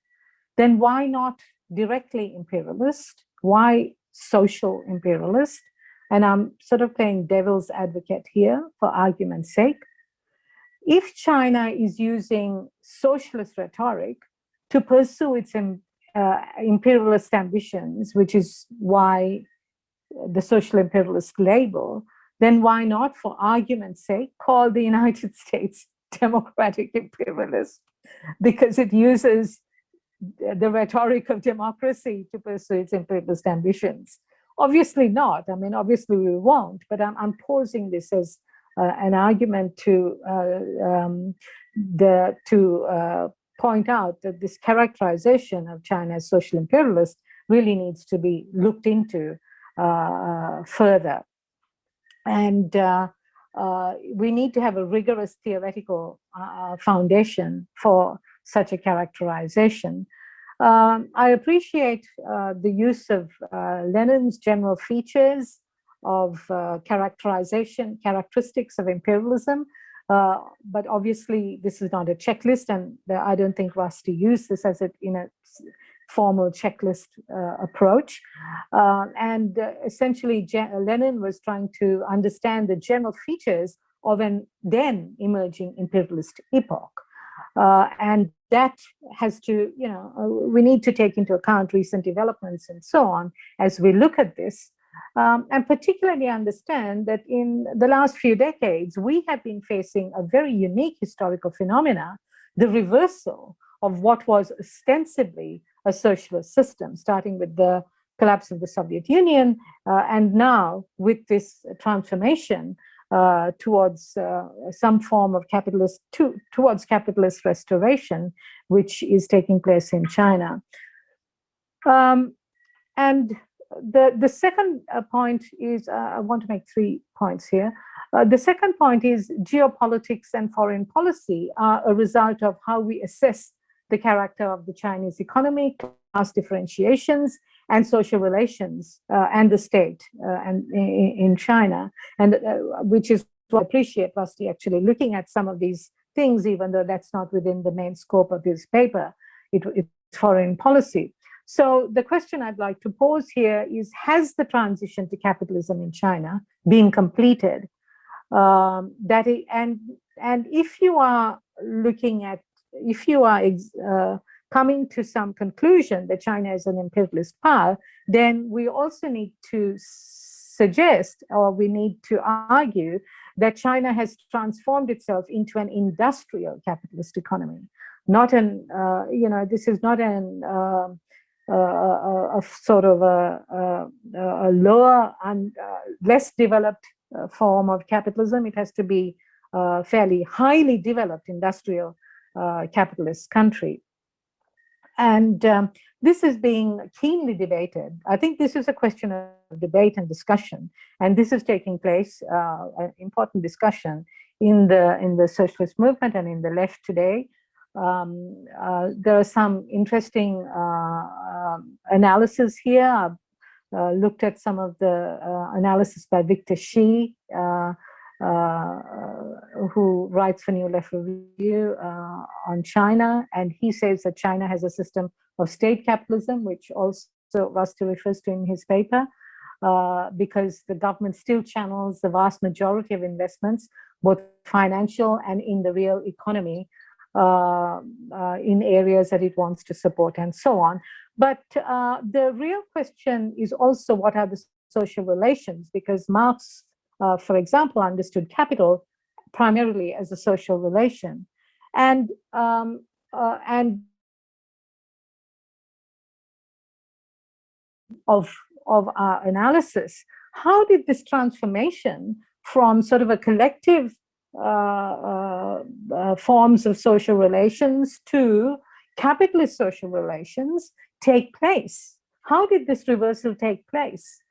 then why not directly imperialist? Why social imperialist? And I'm sort of playing devil's advocate here for argument's sake. If China is using socialist rhetoric to pursue its imperialist ambitions, which is why the social imperialist label, then why not, for argument's sake, call the United States democratic imperialist? Because it uses the rhetoric of democracy to pursue its imperialist ambitions. Obviously not. I mean, obviously we won't, but I'm posing this as an argument to point out that this characterization of China as social imperialist really needs to be looked into further. And we need to have a rigorous theoretical foundation for such a characterization. I appreciate the use of Lenin's general features of characteristics of imperialism, but obviously this is not a checklist, and I don't think Rusty used this as in a formal checklist approach. And essentially, Lenin was trying to understand the general features of an then emerging imperialist epoch. And that has to, we need to take into account recent developments and so on as we look at this, and particularly understand that in the last few decades, we have been facing a very unique historical phenomena, the reversal of what was ostensibly a socialist system, starting with the collapse of the Soviet Union, and now with this transformation towards some form of towards capitalist restoration, which is taking place in China. And the second point is, I want to make 3 points here. The second point is geopolitics and foreign policy are a result of how we assess the character of the Chinese economy, class differentiations, and social relations, and the state and in China, and which is what I appreciate Rusty actually looking at some of these things, even though that's not within the main scope of his paper. It's foreign policy. So the question I'd like to pose here is, has the transition to capitalism in China been completed? And if you are looking at, if you are coming to some conclusion that China is an imperialist power, then we also need to suggest, or we need to argue, that China has transformed itself into an industrial capitalist economy. Not an, this is not an a sort of a lower and less developed form of capitalism. It has to be a fairly highly developed industrial capitalist country. And this is being keenly debated. I think this is a question of debate and discussion, and this is taking place, an important discussion in the socialist movement and in the left today. There are some interesting analysis here. I've looked at some of the analysis by Victor Shi, who writes for New Left Review on China, and he says that China has a system of state capitalism, which also Rusty refers to in his paper, because the government still channels the vast majority of investments, both financial and in the real economy, in areas that it wants to support and so on. But the real question is also, what are the social relations? Because Marx, for example, understood capital primarily as a social relation. And of our analysis, how did this transformation from sort of a collective forms of social relations to capitalist social relations take place? How did this reversal take place?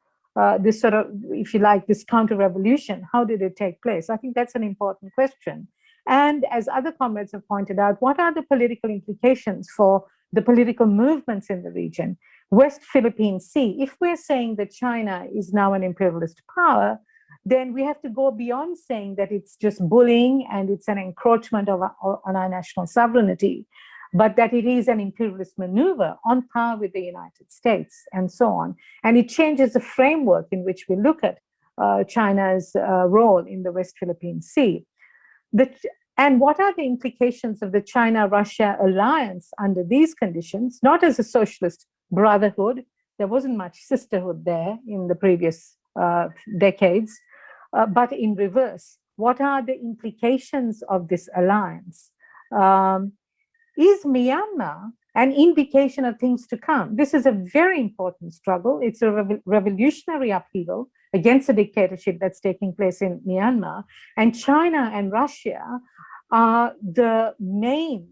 This sort of, if you like, this counter-revolution, how did it take place? I think that's an important question. And as other comrades have pointed out, what are the political implications for the political movements in the region? West Philippine Sea, if we're saying that China is now an imperialist power, then we have to go beyond saying that it's just bullying and it's an encroachment on our national sovereignty, but that it is an imperialist maneuver on par with the United States and so on. And it changes the framework in which we look at China's role in the West Philippine Sea. And what are the implications of the China-Russia alliance under these conditions, not as a socialist brotherhood? There wasn't much sisterhood there in the previous decades, but in reverse. What are the implications of this alliance? Is Myanmar an indication of things to come? This is a very important struggle. It's a revolutionary upheaval against the dictatorship that's taking place in Myanmar. And China and Russia are the main,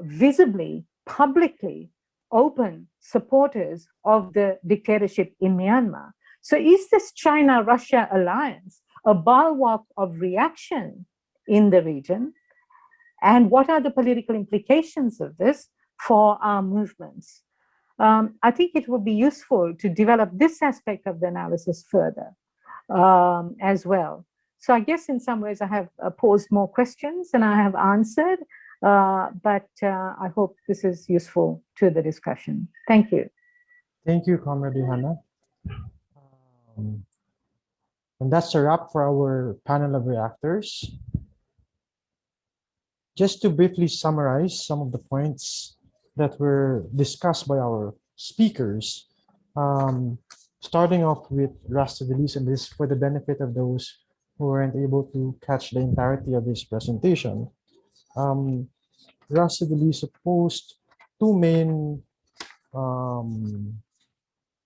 visibly, publicly open supporters of the dictatorship in Myanmar. So is this China-Russia alliance a bulwark of reaction in the region? And what are the political implications of this for our movements? I think it would be useful to develop this aspect of the analysis further as well. So I guess in some ways I have posed more questions than I have answered, but I hope this is useful to the discussion. Thank you. Thank you, Comrade Hannah. And that's a wrap for our panel of reactors. Just to briefly summarize some of the points that were discussed by our speakers, starting off with Rastadilis, and this is for the benefit of those who weren't able to catch the entirety of his presentation. Rastadilis posed two main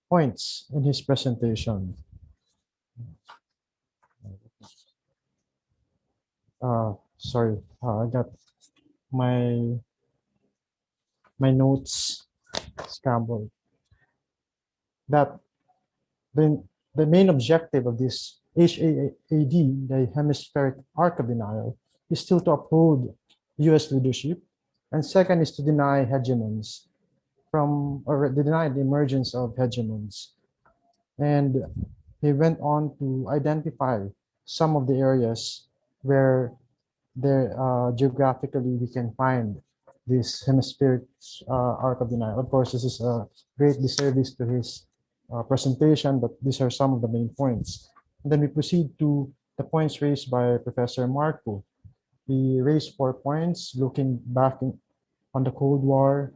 points in his presentation. Sorry, I got my notes scrambled. That the main objective of this HAAD, the Hemispheric Arc of Denial, is still to uphold US leadership, and second is to deny hegemons or deny the emergence of hegemons. And he went on to identify some of the areas where there geographically we can find this hemispheric arc of denial. Of course, this is a great disservice to his presentation, but these are some of the main points. And then we proceed to the points raised by Professor Marco. He raised 4 points looking back on the Cold War,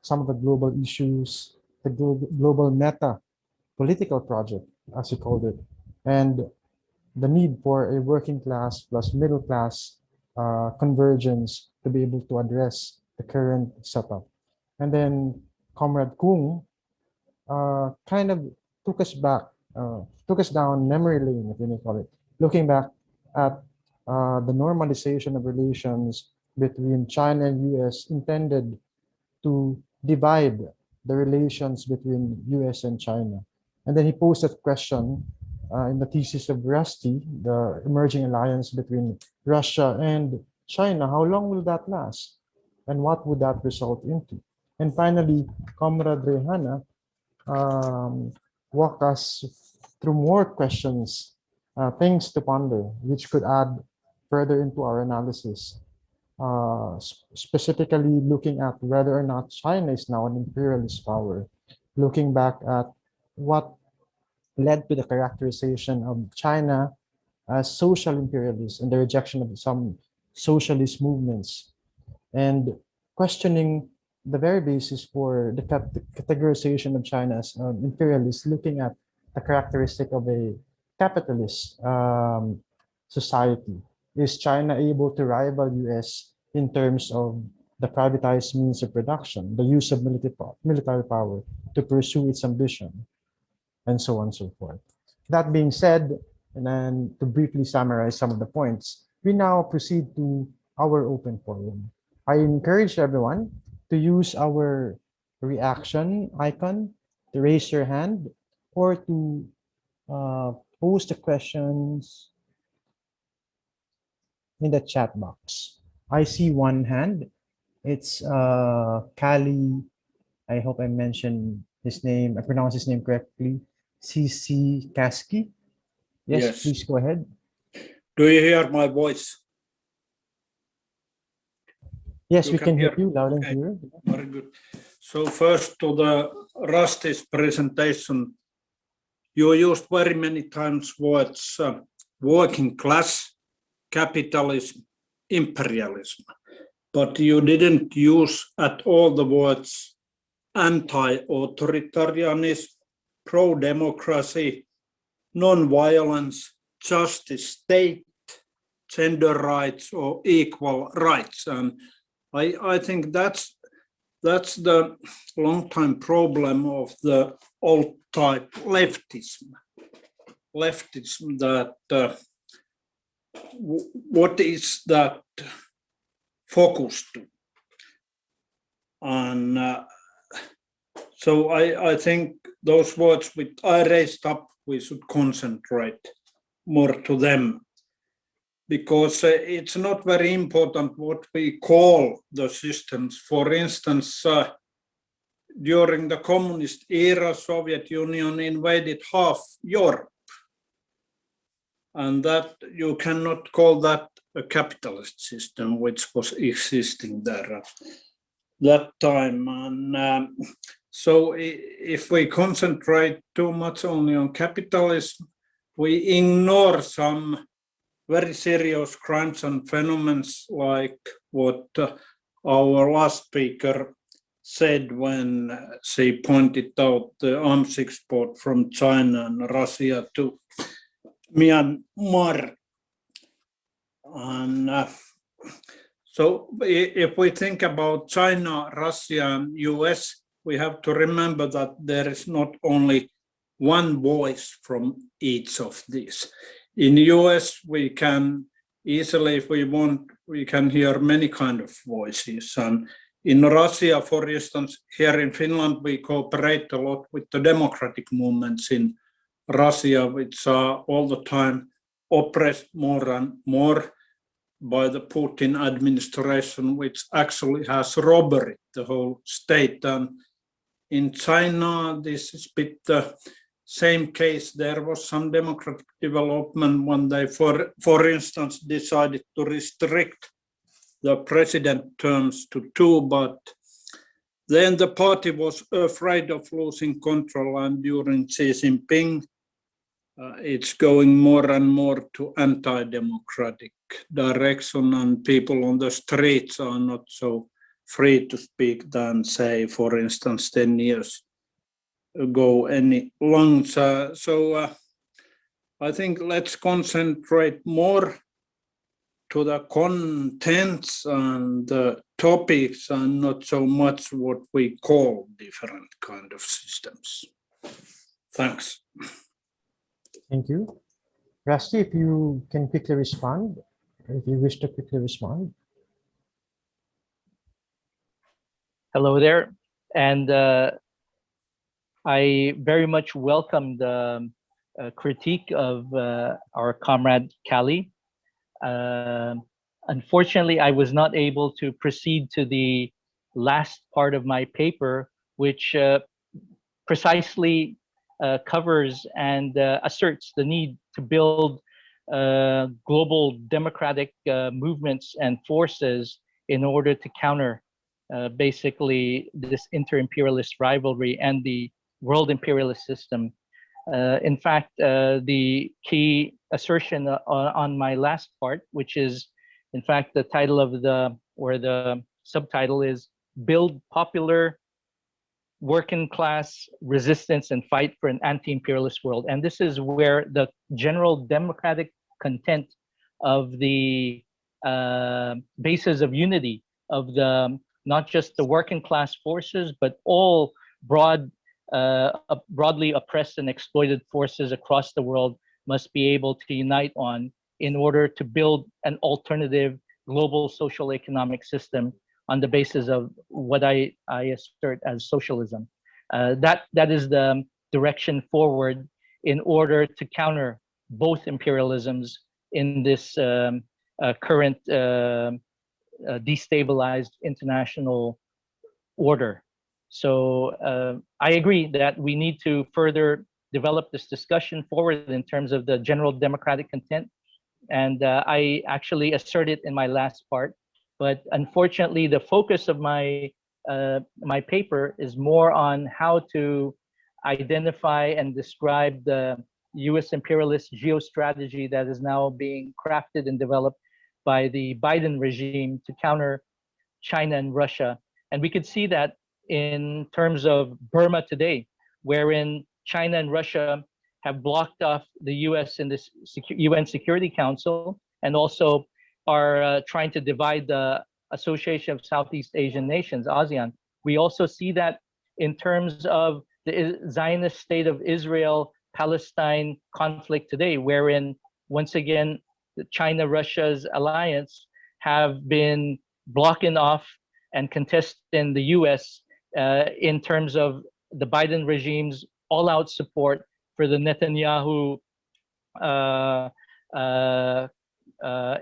some of the global issues, the global meta political project, as he called it, and the need for a working class plus middle class convergence to be able to address the current setup. And then Comrade Kung kind of took us back, took us down memory lane, if you may call it, looking back at the normalization of relations between China and US intended to divide the relations between US and China. And then he posed a question in the thesis of Rusty, the emerging alliance between Russia and China. How long will that last? And what would that result into? And finally, Comrade Rehana walked us through more questions, things to ponder, which could add further into our analysis. Specifically looking at whether or not China is now an imperialist power, looking back at what led to the characterization of China as social imperialist and the rejection of some socialist movements, and questioning the very basis for the categorization of China as imperialist, looking at the characteristic of a capitalist society. Is China able to rival US in terms of the privatized means of production, the use of military power to pursue its ambition, and so on and so forth? That being said, and then to briefly summarize some of the points, we now proceed to our open forum. I encourage everyone to use our reaction icon to raise your hand or to post the questions in the chat box. I see one hand. It's Kali. I hope I mentioned his name. I pronounced his name correctly. CC Kaski. Yes, please go ahead. Do you hear my voice? Yes, we can hear you loud and clear. Very good. So first to the Rusty's presentation, you used very many times words working class, capitalism, imperialism, but you didn't use at all the words anti-authoritarianism, pro-democracy, non-violence, justice state, gender rights, or equal rights. And I think that's the long-time problem of the old type leftism that what is that focus to? And so I think those words which I raised up, we should concentrate more to them, because it's not very important what we call the systems. For instance, during the communist era, Soviet Union invaded half Europe, and that you cannot call that a capitalist system which was existing there at that time. And so if we concentrate too much only on capitalism, we ignore some very serious crimes and phenomena like what our last speaker said when she pointed out the arms export from China and Russia to Myanmar. And so if we think about China, Russia, and US, we have to remember that there is not only one voice from each of these. In the US, we can easily, if we want, we can hear many kind of voices. And in Russia, for instance, here in Finland, we cooperate a lot with the democratic movements in Russia, which are all the time oppressed more and more by the Putin administration, which actually has robbed the whole state. And in China, this is a bit the same case. There was some democratic development when they, for instance, decided to restrict the president terms to 2, but then the party was afraid of losing control, and during Xi Jinping, it's going more and more to anti-democratic direction, and people on the streets are not so free to speak than, say, for instance, 10 years ago any longer. So I think let's concentrate more to the contents and the topics and not so much what we call different kind of systems. Thanks. Thank you. Rusty, if you can quickly respond, if you wish to quickly respond. Hello there. And I very much welcome the critique of our comrade Kali. Unfortunately, I was not able to proceed to the last part of my paper, which precisely covers and asserts the need to build global democratic movements and forces in order to counter basically this inter-imperialist rivalry and the world imperialist system. In fact, the key assertion on my last part, which is in fact the title of the subtitle is Build Popular Working Class Resistance and Fight for an Anti-Imperialist World. And this is where the general democratic content of the basis of unity of the not just the working class forces, but all broadly oppressed and exploited forces across the world must be able to unite on in order to build an alternative global social economic system on the basis of what I assert as socialism. That is the direction forward in order to counter both imperialisms in this current destabilized international order. So I agree that we need to further develop this discussion forward in terms of the general democratic content. And I actually assert it in my last part. But unfortunately, the focus of my paper is more on how to identify and describe the US imperialist geostrategy that is now being crafted and developed by the Biden regime to counter China and Russia. And we could see that in terms of Burma today, wherein China and Russia have blocked off the US in this UN Security Council, and also are trying to divide the Association of Southeast Asian Nations, ASEAN. We also see that in terms of the Zionist state of Israel-Palestine conflict today, wherein once again, China-Russia's alliance have been blocking off and contesting the US in terms of the Biden regime's all-out support for the Netanyahu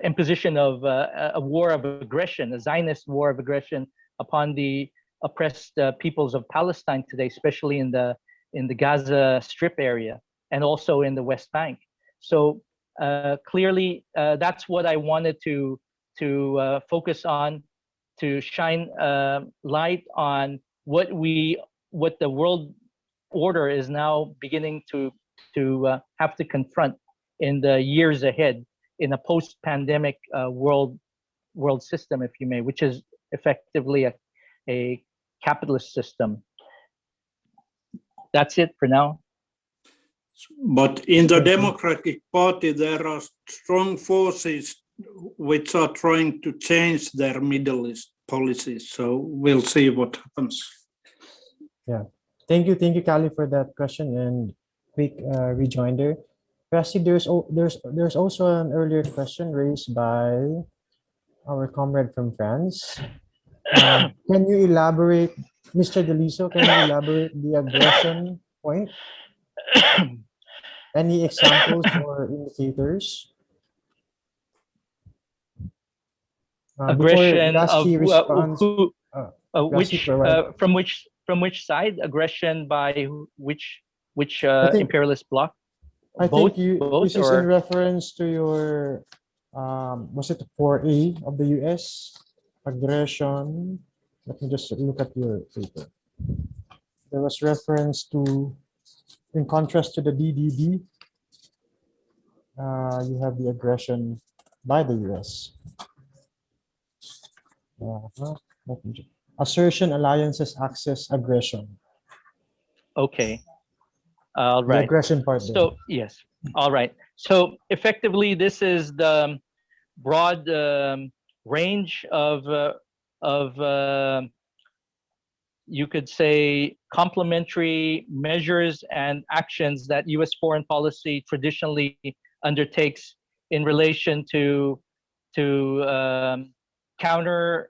imposition of a war of aggression, a Zionist war of aggression upon the oppressed peoples of Palestine today, especially in the Gaza Strip area and also in the West Bank. So clearly, that's what I wanted to focus on, to shine light on what the world order is now beginning to have to confront in the years ahead in a post-pandemic world system, if you may, which is effectively a capitalist system. That's it for now. But in the Democratic Party, there are strong forces which are trying to change their Middle East policies. So we'll see what happens. Yeah, thank you, Kali, for that question and quick rejoinder. Rusty, there's also an earlier question raised by our comrade from France. Can you elaborate, Mr. Deliso? Can you elaborate the aggression point? Any examples or indicators? Aggression of responds, from which side? Aggression by which think, imperialist bloc? I both, think this is in reference to your was it 4A of the US? aggression. Let me just look at your paper. There was reference to, in contrast to the DDD, you have the aggression by the US. Assertion, alliances, access, aggression. Okay. All The right. aggression part there. So yes. All right. So effectively, this is the broad range of you could say complementary measures and actions that U.S. foreign policy traditionally undertakes in relation to counter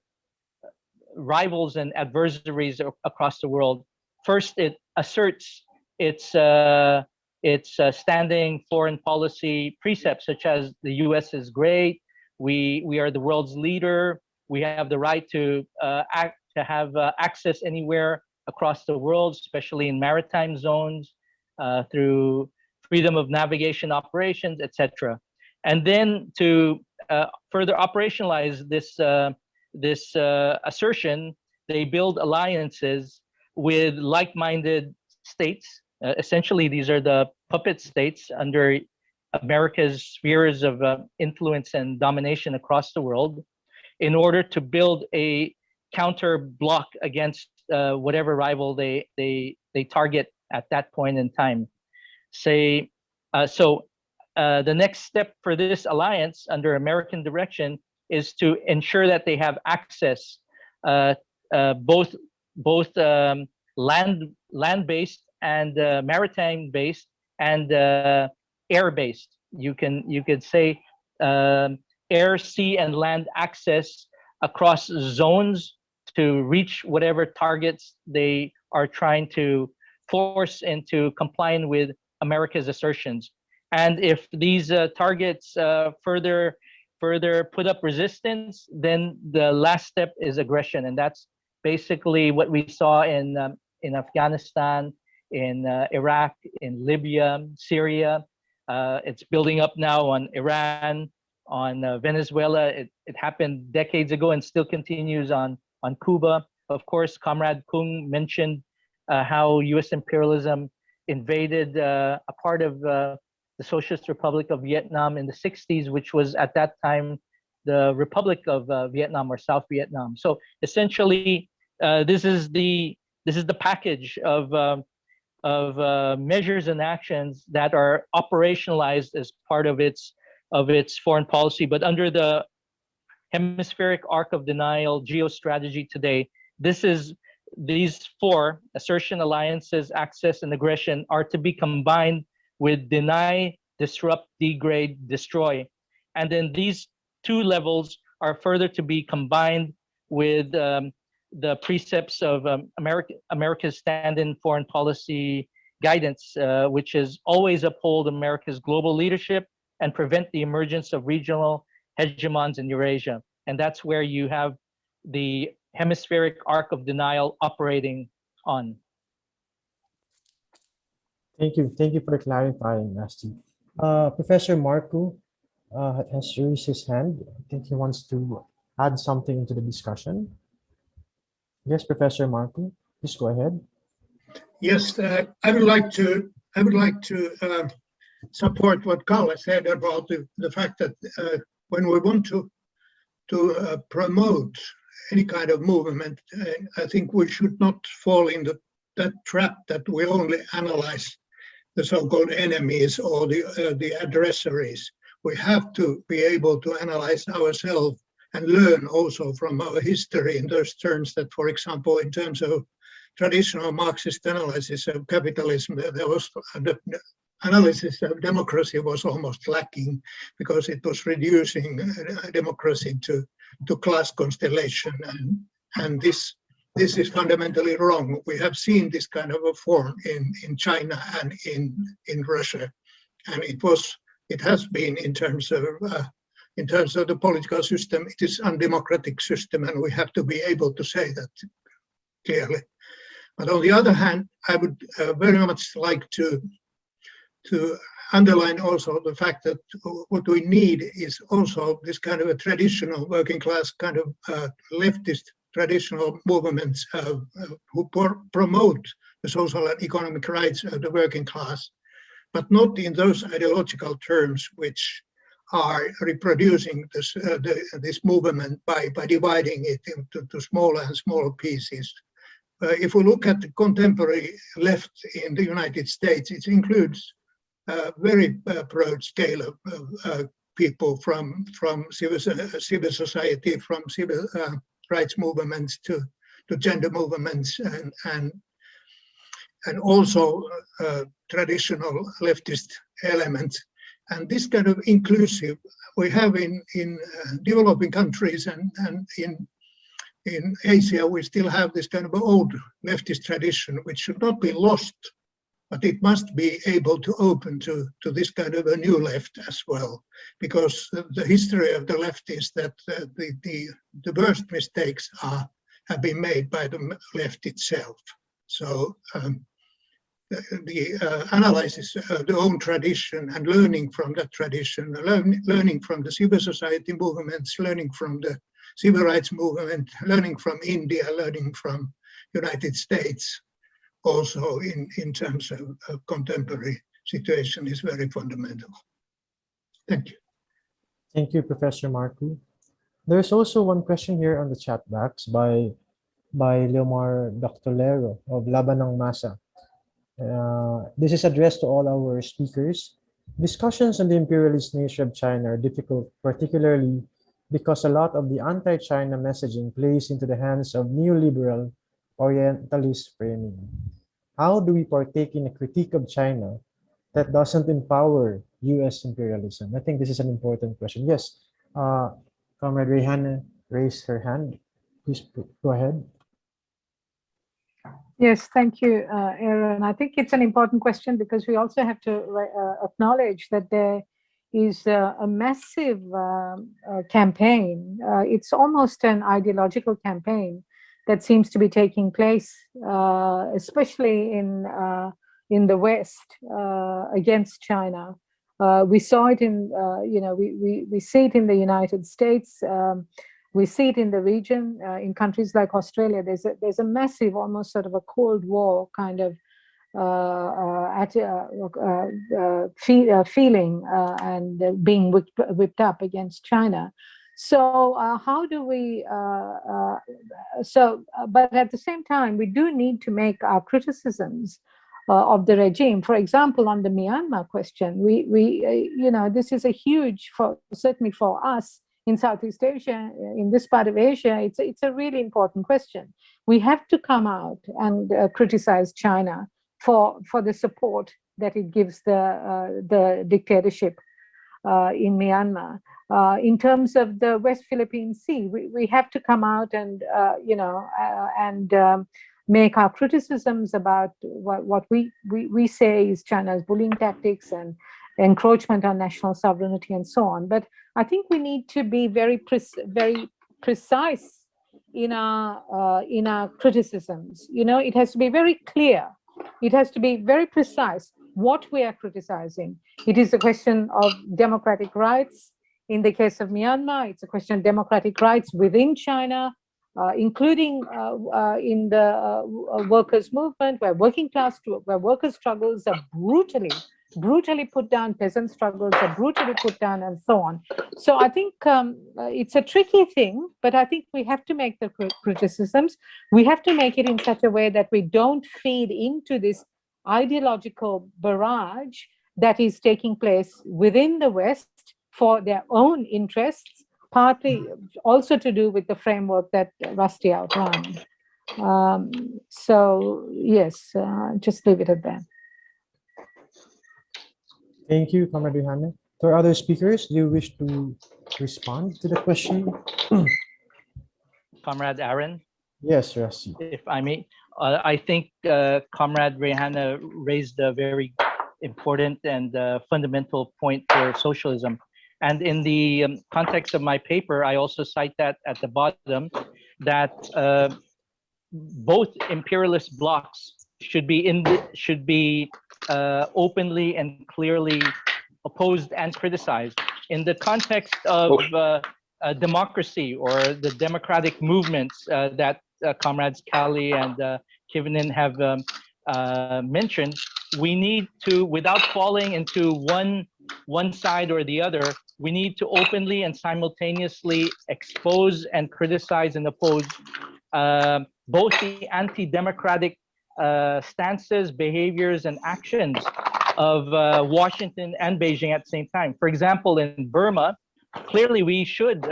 rivals and adversaries across the world. First, it asserts its standing foreign policy precepts, such as the U.S. is great, we are the world's leader, we have the right to have access anywhere across the world, especially in maritime zones, through freedom of navigation operations, etc. And then to further operationalize this assertion, they build alliances with like-minded states. Essentially, these are the puppet states under America's spheres of influence and domination across the world, in order to build a counter block against whatever rival they target at that point in time. The next step for this alliance under American direction is to ensure that they have access, both land-based and maritime-based and air-based. You could say air, sea, and land access across zones to reach whatever targets they are trying to force into complying with America's assertions. And if these targets further put up resistance, then the last step is aggression, and that's basically what we saw in Afghanistan, in Iraq, in Libya, Syria. It's building up now on Iran, on Venezuela. It happened decades ago and still continues on Cuba. Of course, Comrade Kung mentioned how U.S. imperialism invaded a part of the Socialist Republic of Vietnam in the 60s, which was at that time the Republic of Vietnam, or South Vietnam. So essentially, this is the package of measures and actions that are operationalized as part of its foreign policy. But under the hemispheric arc of denial geostrategy today, these four: assertion, alliances, access, and aggression, are to be combined with deny, disrupt, degrade, destroy. And then these two levels are further to be combined with the precepts of America's stand-in foreign policy guidance, which is always uphold America's global leadership and prevent the emergence of regional hegemons in Eurasia. And that's where you have the hemispheric arc of denial operating on. Thank you for clarifying, Asti. Professor Marco has raised his hand. I think he wants to add something into the discussion. Yes, Professor Marco, please go ahead. Yes, I would like to support what Kalle said about the fact that when we want to promote any kind of movement, I think we should not fall into that trap that we only analyze the so-called enemies or the adversaries. We have to be able to analyze ourselves and learn also from our history in those terms that, for example, in terms of traditional Marxist analysis of capitalism, there was the analysis of democracy was almost lacking because it was reducing democracy to class constellation, and this is fundamentally wrong. We have seen this kind of a form in China and in Russia, and it has been in terms of the political system, it is undemocratic system, and we have to be able to say that clearly. But on the other hand, I would very much like to to underline also the fact that what we need is also this kind of a traditional working class kind of leftist traditional movements who promote the social and economic rights of the working class, but not in those ideological terms which are reproducing this movement by dividing it into smaller and smaller pieces. If we look at the contemporary left in the United States, it includes a very broad scale of people from civil society, from civil rights movements to gender movements, and also traditional leftist elements. And this kind of inclusive we have in developing countries, and in Asia we still have this kind of old leftist tradition which should not be lost, but it must be able to open to this kind of a new left as well, because the history of the left is that the worst mistakes have been made by the left itself. So the analysis of the own tradition and learning from that tradition, learning from the civil society movements, learning from the civil rights movement, learning from India, learning from United States, also in terms of contemporary situation is very fundamental. Thank you. Thank you, Professor Marku. There's also one question here on the chat box by Leomar Doctolero of Labanang Masa. This is addressed to all our speakers. Discussions on the imperialist nature of China are difficult, particularly because a lot of the anti-China messaging plays into the hands of neoliberal Orientalist framing. How do we partake in a critique of China that doesn't empower US imperialism? I think this is an important question. Yes, Comrade Rehanne raised her hand. Please go ahead. Yes, thank you, Aaron. I think it's an important question because we also have to acknowledge that there is a massive campaign. It's almost an ideological campaign that seems to be taking place, especially in the West against China. We saw it in, we see it in the United States. We see it in the region, in countries like Australia. There's a massive, almost sort of a Cold War kind of feeling and being whipped up against China. So how do we? But at the same time, we do need to make our criticisms of the regime. For example, on the Myanmar question, this is a huge, certainly for us in Southeast Asia, in this part of Asia, it's a really important question. We have to come out and criticize China for the support that it gives the dictatorship in Myanmar. In terms of the West Philippine Sea, we have to come out and make our criticisms about what we say is China's bullying tactics and encroachment on national sovereignty and so on. But I think we need to be very precise in our criticisms. It has to be very clear. It has to be very precise what we are criticizing. It is a question of democratic rights. In the case of Myanmar, it's a question of democratic rights within China, including in the workers' movement, where workers' struggles are brutally put down, peasant struggles are brutally put down, and so on. So I think it's a tricky thing, but I think we have to make the criticisms. We have to make it in such a way that we don't feed into this ideological barrage that is taking place within the West for their own interests, partly also to do with the framework that Rusty outlined. So yes, just leave it at that. Thank you, Comrade Rehanne. To our other speakers, do you wish to respond to the question? Comrade Aaron? Yes, Rusty. If I may, I think Comrade Rehanne raised a very important and fundamental point for socialism. And in the context of my paper, I also cite that at the bottom, that both imperialist blocs should be openly and clearly opposed and criticized in the context of democracy or the democratic movements that comrades Kelly and Kivinen have mentioned. We need to, without falling into one side or the other, we need to openly and simultaneously expose and criticize and oppose both the anti-democratic stances, behaviors, and actions of Washington and Beijing at the same time. For example, in Burma, clearly we should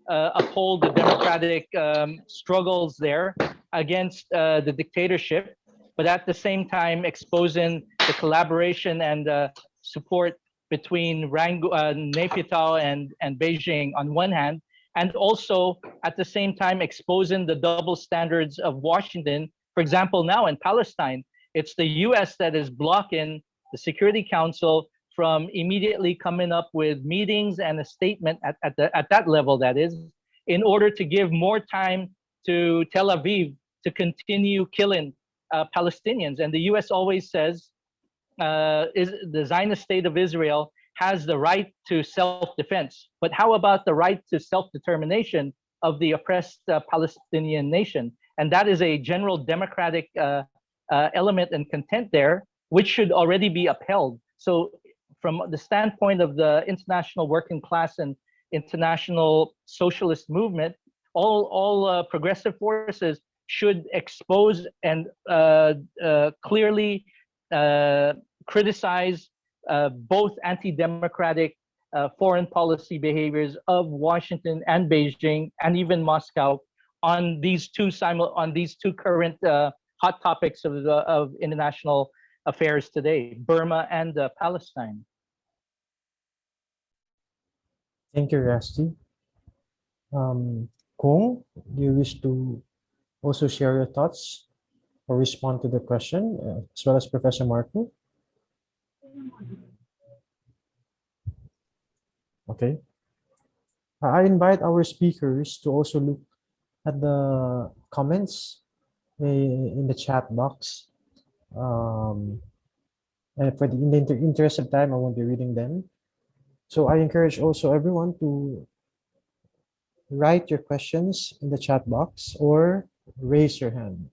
uphold the democratic struggles there against the dictatorship, but at the same time exposing the collaboration and support between Naypyidaw and Beijing on one hand, and also at the same time exposing the double standards of Washington. For example, now in Palestine, it's the US that is blocking the Security Council from immediately coming up with meetings and a statement at that level, that is, in order to give more time to Tel Aviv to continue killing Palestinians. And the US always says the Zionist state of Israel has the right to self-defense. But how about the right to self-determination of the oppressed Palestinian nation? And that is a general democratic element and content there, which should already be upheld. So from the standpoint of the international working class and international socialist movement, all progressive forces should expose and clearly criticize both anti-democratic foreign policy behaviors of Washington and Beijing and even Moscow on these two current hot topics of international affairs today, Burma and Palestine. Thank you, Rusty. Kung, do you wish to also share your thoughts or respond to the question, as well as Professor Marco? Okay. I invite our speakers to also look at the comments in the chat box. And in the interest of time, I won't be reading them. So I encourage also everyone to write your questions in the chat box or raise your hand.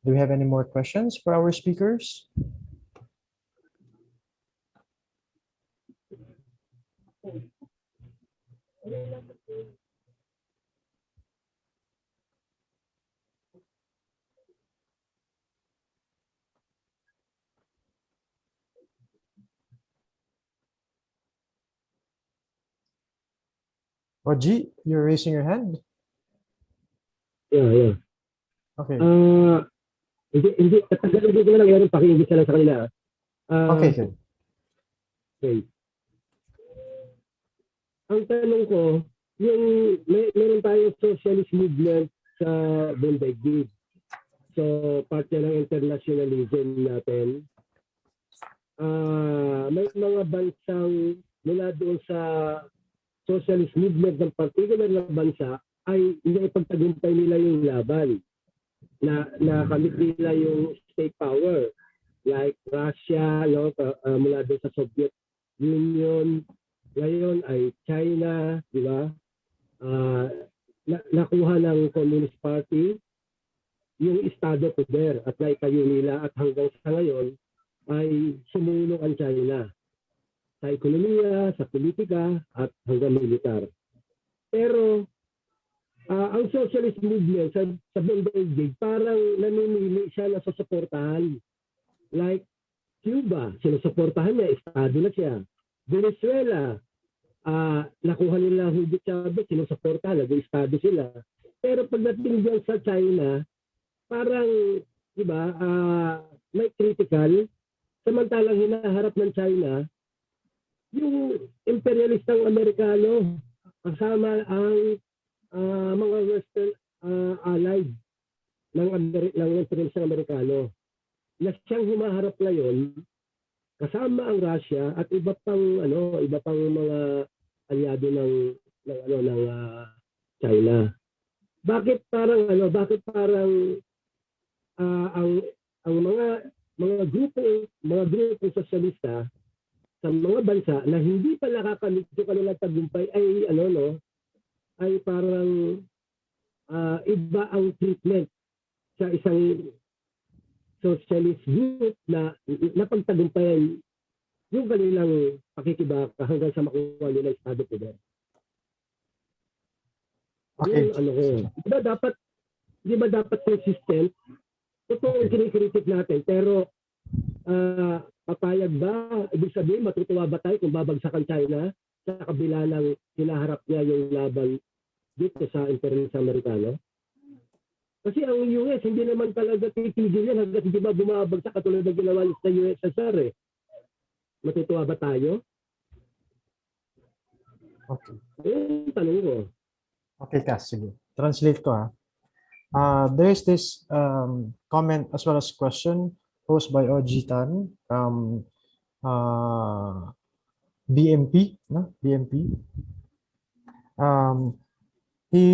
Do we have any more questions for our speakers? Oji, you're raising your hand? Yeah. Okay. Hindi ko na lang yan, pakiingit ka lang sa kanila. Okay, good. Okay. Ang tanong ko, yung meron tayong socialist movement sa buong daigdig. So, part yan ng internationalism natin. May mga bansang mula doon sa socialist movement ng particular na bansa ay hindi ipagtagumpay nila yung laban. Na kamit nila yung state power. Like Russia, mula doon sa Soviet Union, ngayon ay China, di ba? Nakuha ng Communist Party yung Estado poder at naitayo nila at hanggang sa ngayon ay sumulong ang China sa ekonomiya, sa politika at hanggang militar. Pero ang socialist movement sa buong daigdig parang namimili siya na susuportahan. Like Cuba, sinusuportahan niya, Estado na siya. Venezuela, nakuha nila Hugo Chavez, sinusuportahan, nag-Estado sila. Pero pagdating diyan sa China, parang, di ba, may critical, samantalang hinaharap ng China, yung imperialistang Amerikano, kasama ang mga Western allied ng imperialistang Amerikano, na siyang humaharap ngayon kasama ang Russia at iba pang mga aliado ng China. Bakit parang ang ang mga grupong sosyalista sa mga bansa na hindi pa nakakamit yung kanilang tagumpay ay ay parang iba ang treatment sa isang socialist group na napagtagumpayan yung kanilang pakikibaka hanggang sa makuha nila estado poder. Okay. Yun, di ba dapat consistent? Totoo yung kinikritik natin, pero papayag ba? Ibig sabihin, matutuwa ba tayo kung babagsakan China sa kabila ng hinaharap niya yung laban dito sa imperialismo Amerikano? Kasi ang US, hindi naman talaga titigil yan hanggang hindi ba bumabagsak katulad ng ginawa sa USSR eh. Matutuwa ba tayo? Okay. Tanong ko. Okay, Cass, sige. Translate ko ha. There's this comment as well as question posed by OG Tan from BMP, no? BMP. He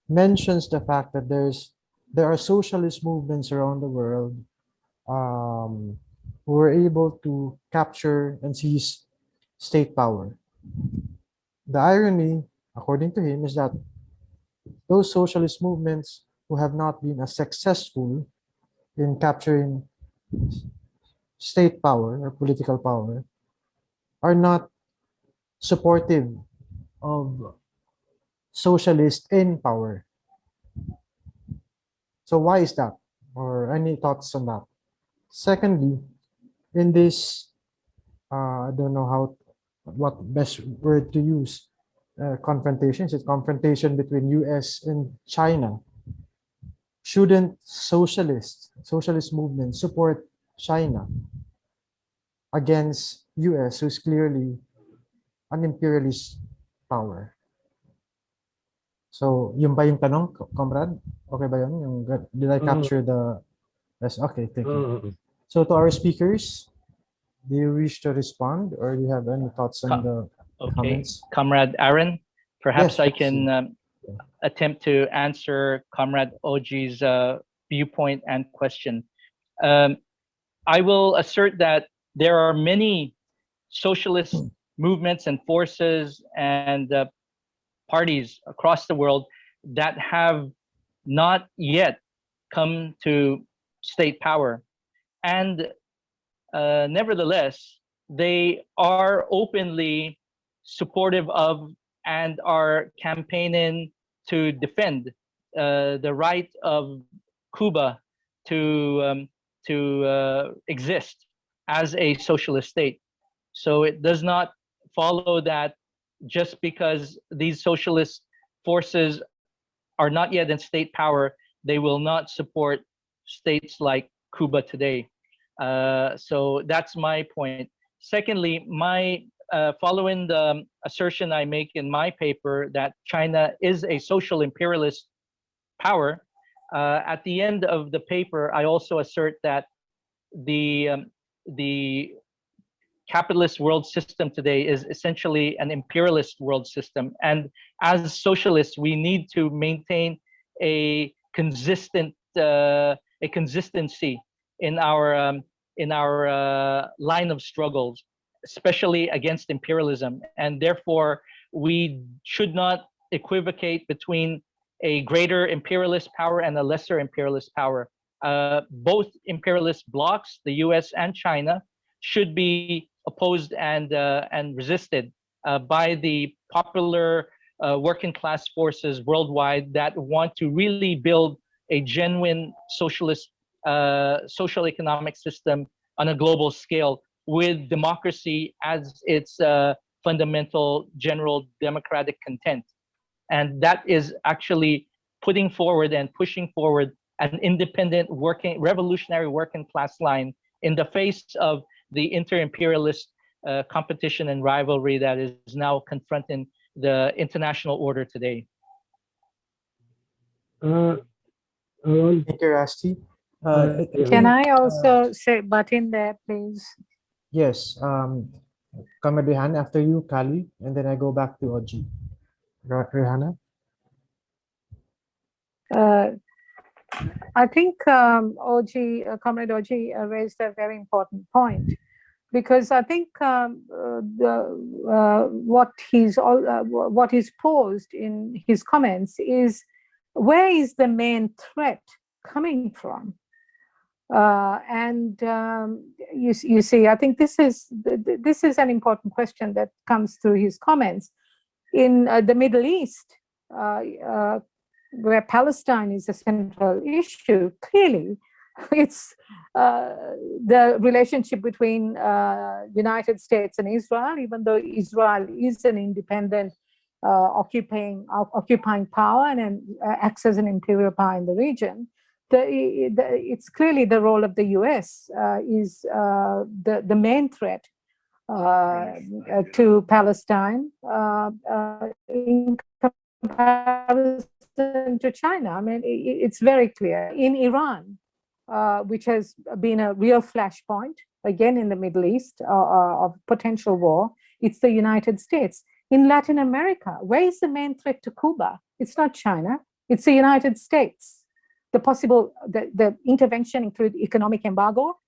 mentions the fact that there are socialist movements around the world who were able to capture and seize state power. The irony, according to him, is that those socialist movements who have not been as successful in capturing state power or political power are not supportive of socialists in power. So why is that? Or any thoughts on that? Secondly, in this, I don't know what best word to use, confrontation. It's confrontation between US and China. Shouldn't socialist movements support China against US, who's clearly an imperialist power? So, yun ba yung tanong, comrade? Okay ba yun? Did I capture the... Yes, okay, thank you. So, to our speakers, do you wish to respond or do you have any thoughts on the comments? Comrade Aaron, perhaps Yes, I can attempt to answer Comrade Oji's viewpoint and question. I will assert that there are many socialist movements and forces and parties across the world that have not yet come to state power. And nevertheless, they are openly supportive of and are campaigning to defend the right of Cuba to exist as a socialist state. So it does not follow that just because these socialist forces are not yet in state power, they will not support states like Cuba today. So that's my point. Secondly, following the assertion I make in my paper that China is a social imperialist power, at the end of the paper, I also assert that the capitalist world system today is essentially an imperialist world system, and as socialists, we need to maintain a consistency in our line of struggles, especially against imperialism, and therefore we should not equivocate between a greater imperialist power and a lesser imperialist power. Both imperialist blocs, the US and China, should be opposed and resisted by the popular working class forces worldwide that want to really build a genuine socialist social economic system on a global scale with democracy as its fundamental general democratic content. And that is actually putting forward and pushing forward an independent revolutionary working class line in the face of the inter-imperialist competition and rivalry that is now confronting the international order today. Thank you, Rusty. Can I also say butt in there, please? Yes. Comrade Rehan, after you, Kali, and then I go back to Oji. Rihanna? I think Comrade Oji raised a very important point, because I think what is posed in his comments is, where is the main threat coming from? You see, I think this is an important question that comes through his comments. In the Middle East, where Palestine is a central issue, clearly it's the relationship between United States and Israel, even though Israel is an independent occupying power and acts as an imperial power in the region. It's clearly the role of the US is the main threat to Palestine in comparison to China. I mean, it's very clear. In Iran, which has been a real flashpoint, again in the Middle East, of potential war, it's the United States. In Latin America, where is the main threat to Cuba? It's not China, it's the United States. The intervention include economic embargo,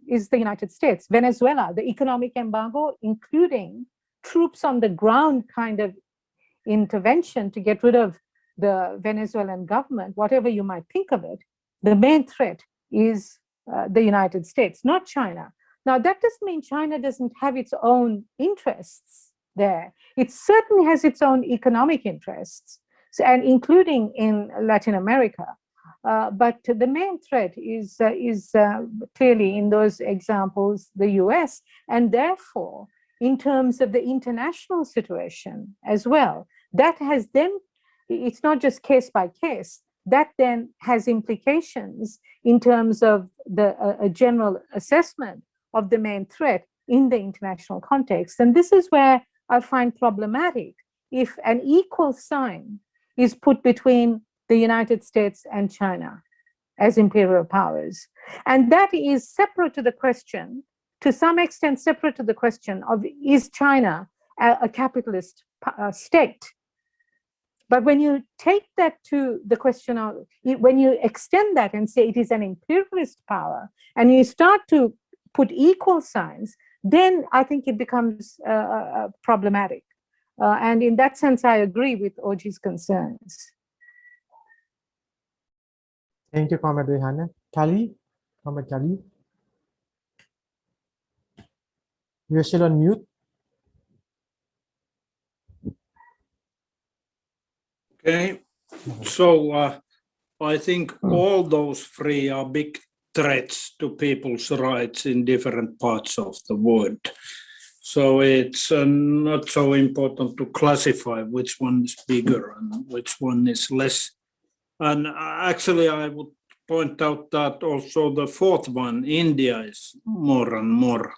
is the United States. Venezuela, the economic embargo, including troops on the ground kind of intervention to get rid of the Venezuelan government, whatever you might think of it, the main threat is the United States, not China. Now, that doesn't mean China doesn't have its own interests there. It certainly has its own economic interests, and including in Latin America. But the main threat is clearly in those examples the US, and therefore, in terms of the international situation as well, that has then, it's not just case by case, that then has implications in terms of a general assessment of the main threat in the international context. And this is where I find problematic if an equal sign is put between the United States and China as imperial powers. And that is separate to the question, to some extent separate to the question of, is China a capitalist state? But when you take that to the question of, when you extend that and say it is an imperialist power, and you start to put equal signs, then I think it becomes problematic. And in that sense, I agree with Oji's concerns. Thank you, Comrade Rehanna. Kali, Comrade Kali. You're still on mute. Okay, so I think all those three are big threats to people's rights in different parts of the world. So it's not so important to classify which one is bigger and which one is less. And actually, I would point out that also the fourth one, India, is more and more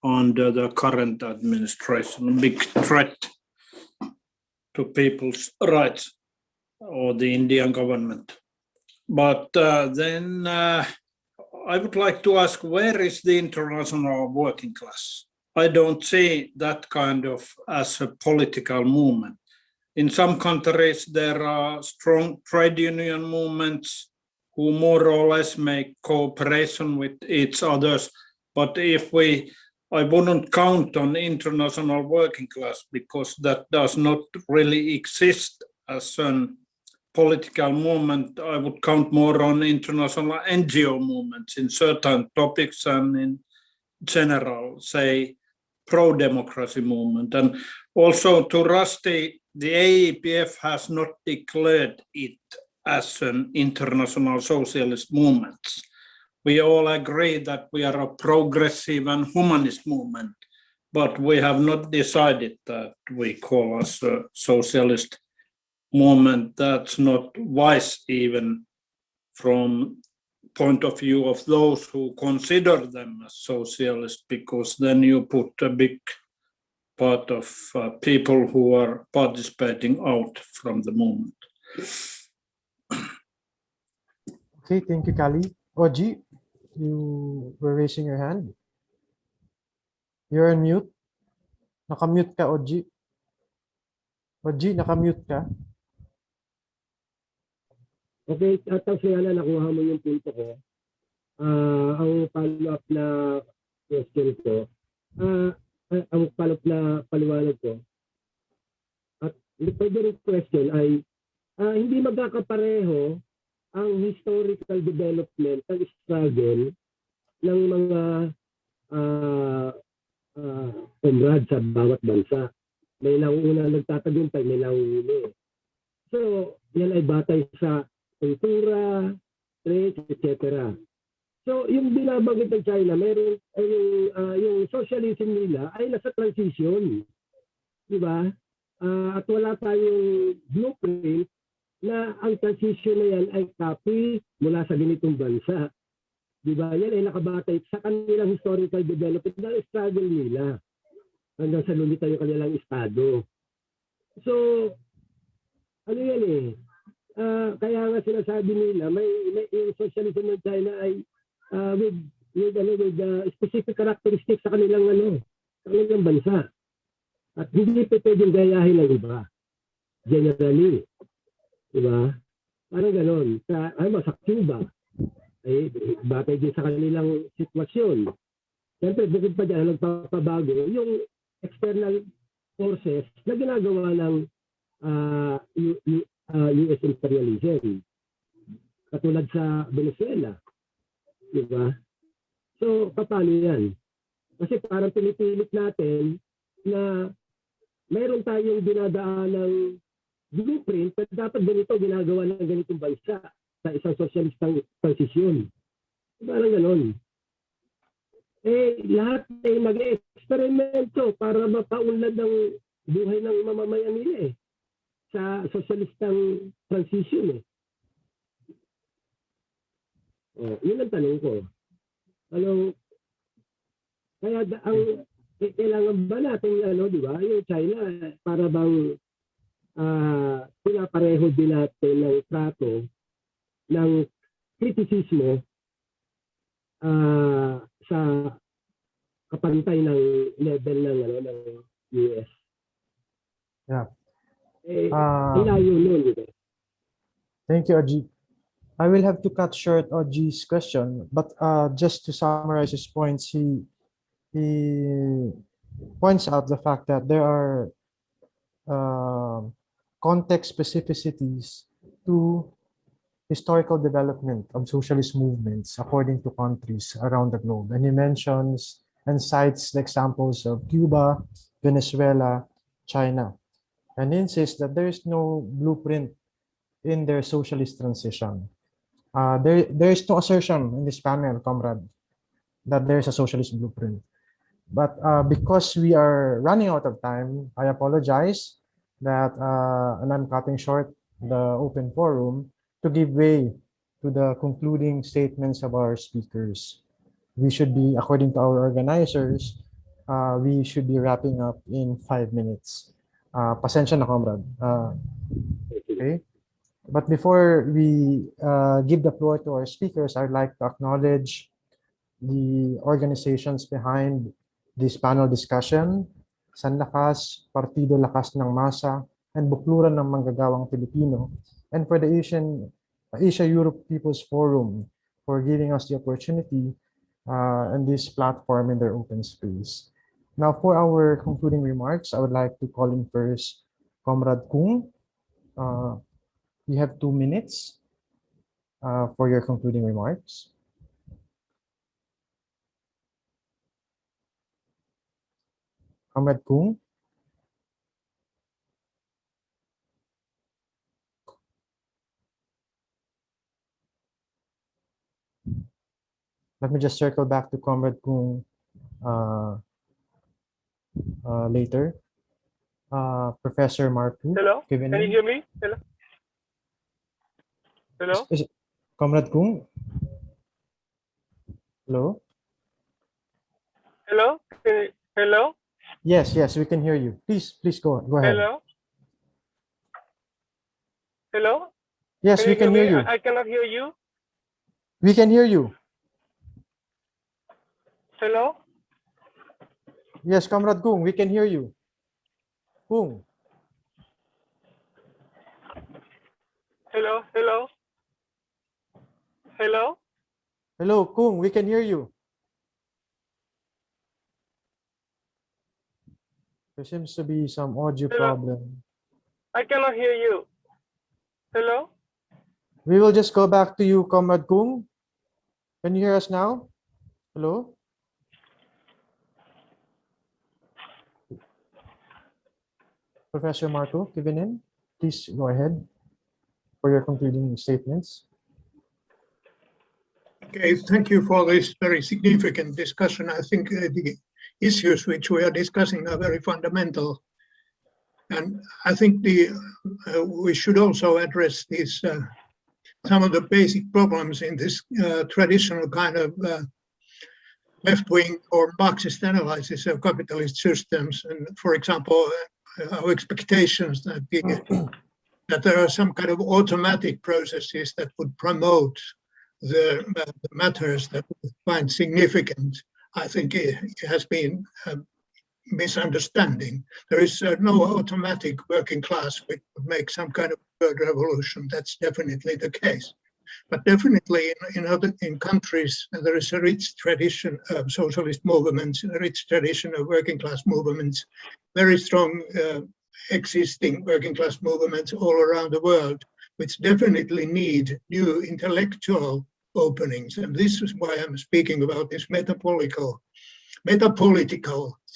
under the current administration, a big threat to people's rights, or the Indian government. But then I would like to ask, where is the international working class? I don't see that kind of as a political movement. In some countries, there are strong trade union movements who more or less make cooperation with each other. But I wouldn't count on international working class, because that does not really exist as a political movement. I would count more on international NGO movements in certain topics and in general, say, pro-democracy movement. And also to Rusty, the AEPF has not declared it as an international socialist movement. We all agree that we are a progressive and humanist movement, but we have not decided that we call us a socialist movement. That's not wise, even from point of view of those who consider them as socialist, because then you put a big part of people who are participating out from the movement. Okay, thank you, Kali. Oji, you were raising your hand. You're on mute. Nakamute ka, Oji. Oji, nakamute ka. Okay, tapos nga nakuha mo yung punto ko. Ang follow-up na question ko, ang follow-up na paliwanag ko, at pwede rin question ay, hindi magkakapareho ang historical development ng struggle ng mga comrades sa bawat bansa. May nauna nagtatagumpay, may nauuli. So, yan ay batay sa kultura, trade, etc. So, yung binabanggit ng China, meron yung socialism nila ay nasa transition. Di ba? At wala tayong blueprint na ang transition na yan ay copy mula sa ganitong bansa. Di ba? Yan ay nakabatay sa kanilang historical development na struggle nila hanggang sa lumitan yung kanilang estado. So, ano yan eh? Kaya nga sinasabi nila, may yung socialism ng China ay with specific characteristics sa kanilang bansa. At hindi pa pwedeng gayahin ng iba. Generally. Diba? Parang ganon. Sa Cuba, ay batay din sa kanilang sitwasyon. Siyempre, bukod pa dyan, nagpapabago yung external forces na ginagawa ng US imperialism. Katulad sa Venezuela. Diba? So, paano yan? Kasi parang pinipilit natin na mayroon tayong dinadaan ng blueprint at dapat ganito ginagawa ng ganitong bansa sa isang socialistang transisyon. Parang ganon. Lahat ay mag-eksperimento para mapaunlad ang buhay ng mamamayan nila sa socialistang transition yun ang tanong ko. Kaya kailangan ba natin di ba? Yung China para bang pinapareho din natin ng trato ng kritisismo sa kapantay ng level ng US. Yeah. Ang layo nun, di ba? Thank you, Aji. I will have to cut short Aji's question, but just to summarize his points, he points out the fact that there are context specificities to historical development of socialist movements according to countries around the globe. And he mentions and cites the examples of Cuba, Venezuela, China, and he insists that there is no blueprint in their socialist transition. There is no assertion in this panel, comrade, that there is a socialist blueprint. But because we are running out of time, I apologize that, and I'm cutting short the open forum to give way to the concluding statements of our speakers. We should be, according to our organizers, we should be wrapping up in 5 minutes. Pasensya na, comrade. Okay. But before we give the floor to our speakers, I'd like to acknowledge the organizations behind this panel discussion: Sanlakas, Partido Lakas ng Masa, and Bukluran ng Manggagawang Pilipino, and for the Asia-Europe People's Forum for giving us the opportunity and this platform in their open space. Now, for our concluding remarks, I would like to call in first Comrade Kung. You have 2 minutes for your concluding remarks. Comrade Kung. Let me just circle back to Comrade Kung later. Professor Marpu. Hello? Can you hear me? Hello? Hello? Comrade Kung? Hello? Hello? Hello? Yes, we can hear you. Please go ahead. Hello? Hello? Yes, we can hear you. I cannot hear you. We can hear you. Hello? Yes, Comrade Kung, we can hear you. Kung. Hello? Hello? Hello? Hello, Kung, we can hear you. There seems to be some audio Hello? problem. I cannot hear you. Hello? We will just go back to you, Comrade Kung. Can you hear us now? Hello? Professor Marco Kivinen, please go ahead for your concluding statements. Okay, thank you for this very significant discussion. I think the issues which we are discussing are very fundamental. And I think we should also address these some of the basic problems in this traditional kind of left-wing or Marxist analysis of capitalist systems. And for example, our expectations that that there are some kind of automatic processes that would promote the matters that we find significant, I think it has been a misunderstanding. There is no automatic working class which would make some kind of third revolution. That's definitely the case. But definitely in countries, there is a rich tradition of socialist movements, a rich tradition of working class movements, very strong existing working class movements all around the world, which definitely need new intellectual openings. And this is why I'm speaking about this metapolitical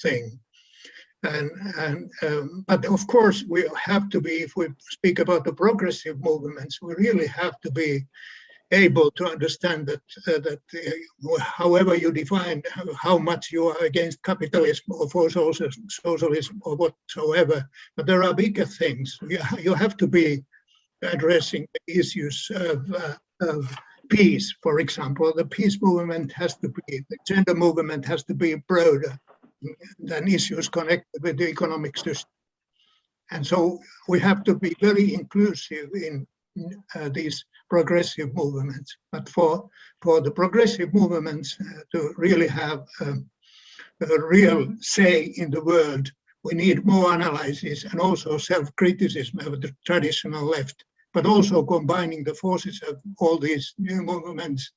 thing. But of course, we have to be, if we speak about the progressive movements, we really have to be able to understand that however you define how much you are against capitalism or for socialism or whatsoever, but there are bigger things. You have to be addressing the issues of peace, for example. The peace movement has to be, the gender movement has to be broader than issues connected with the economic system. And so we have to be very inclusive in these progressive movements. But for the progressive movements to really have a real say in the world, we need more analysis and also self-criticism of the traditional left, but also combining the forces of all these new movements,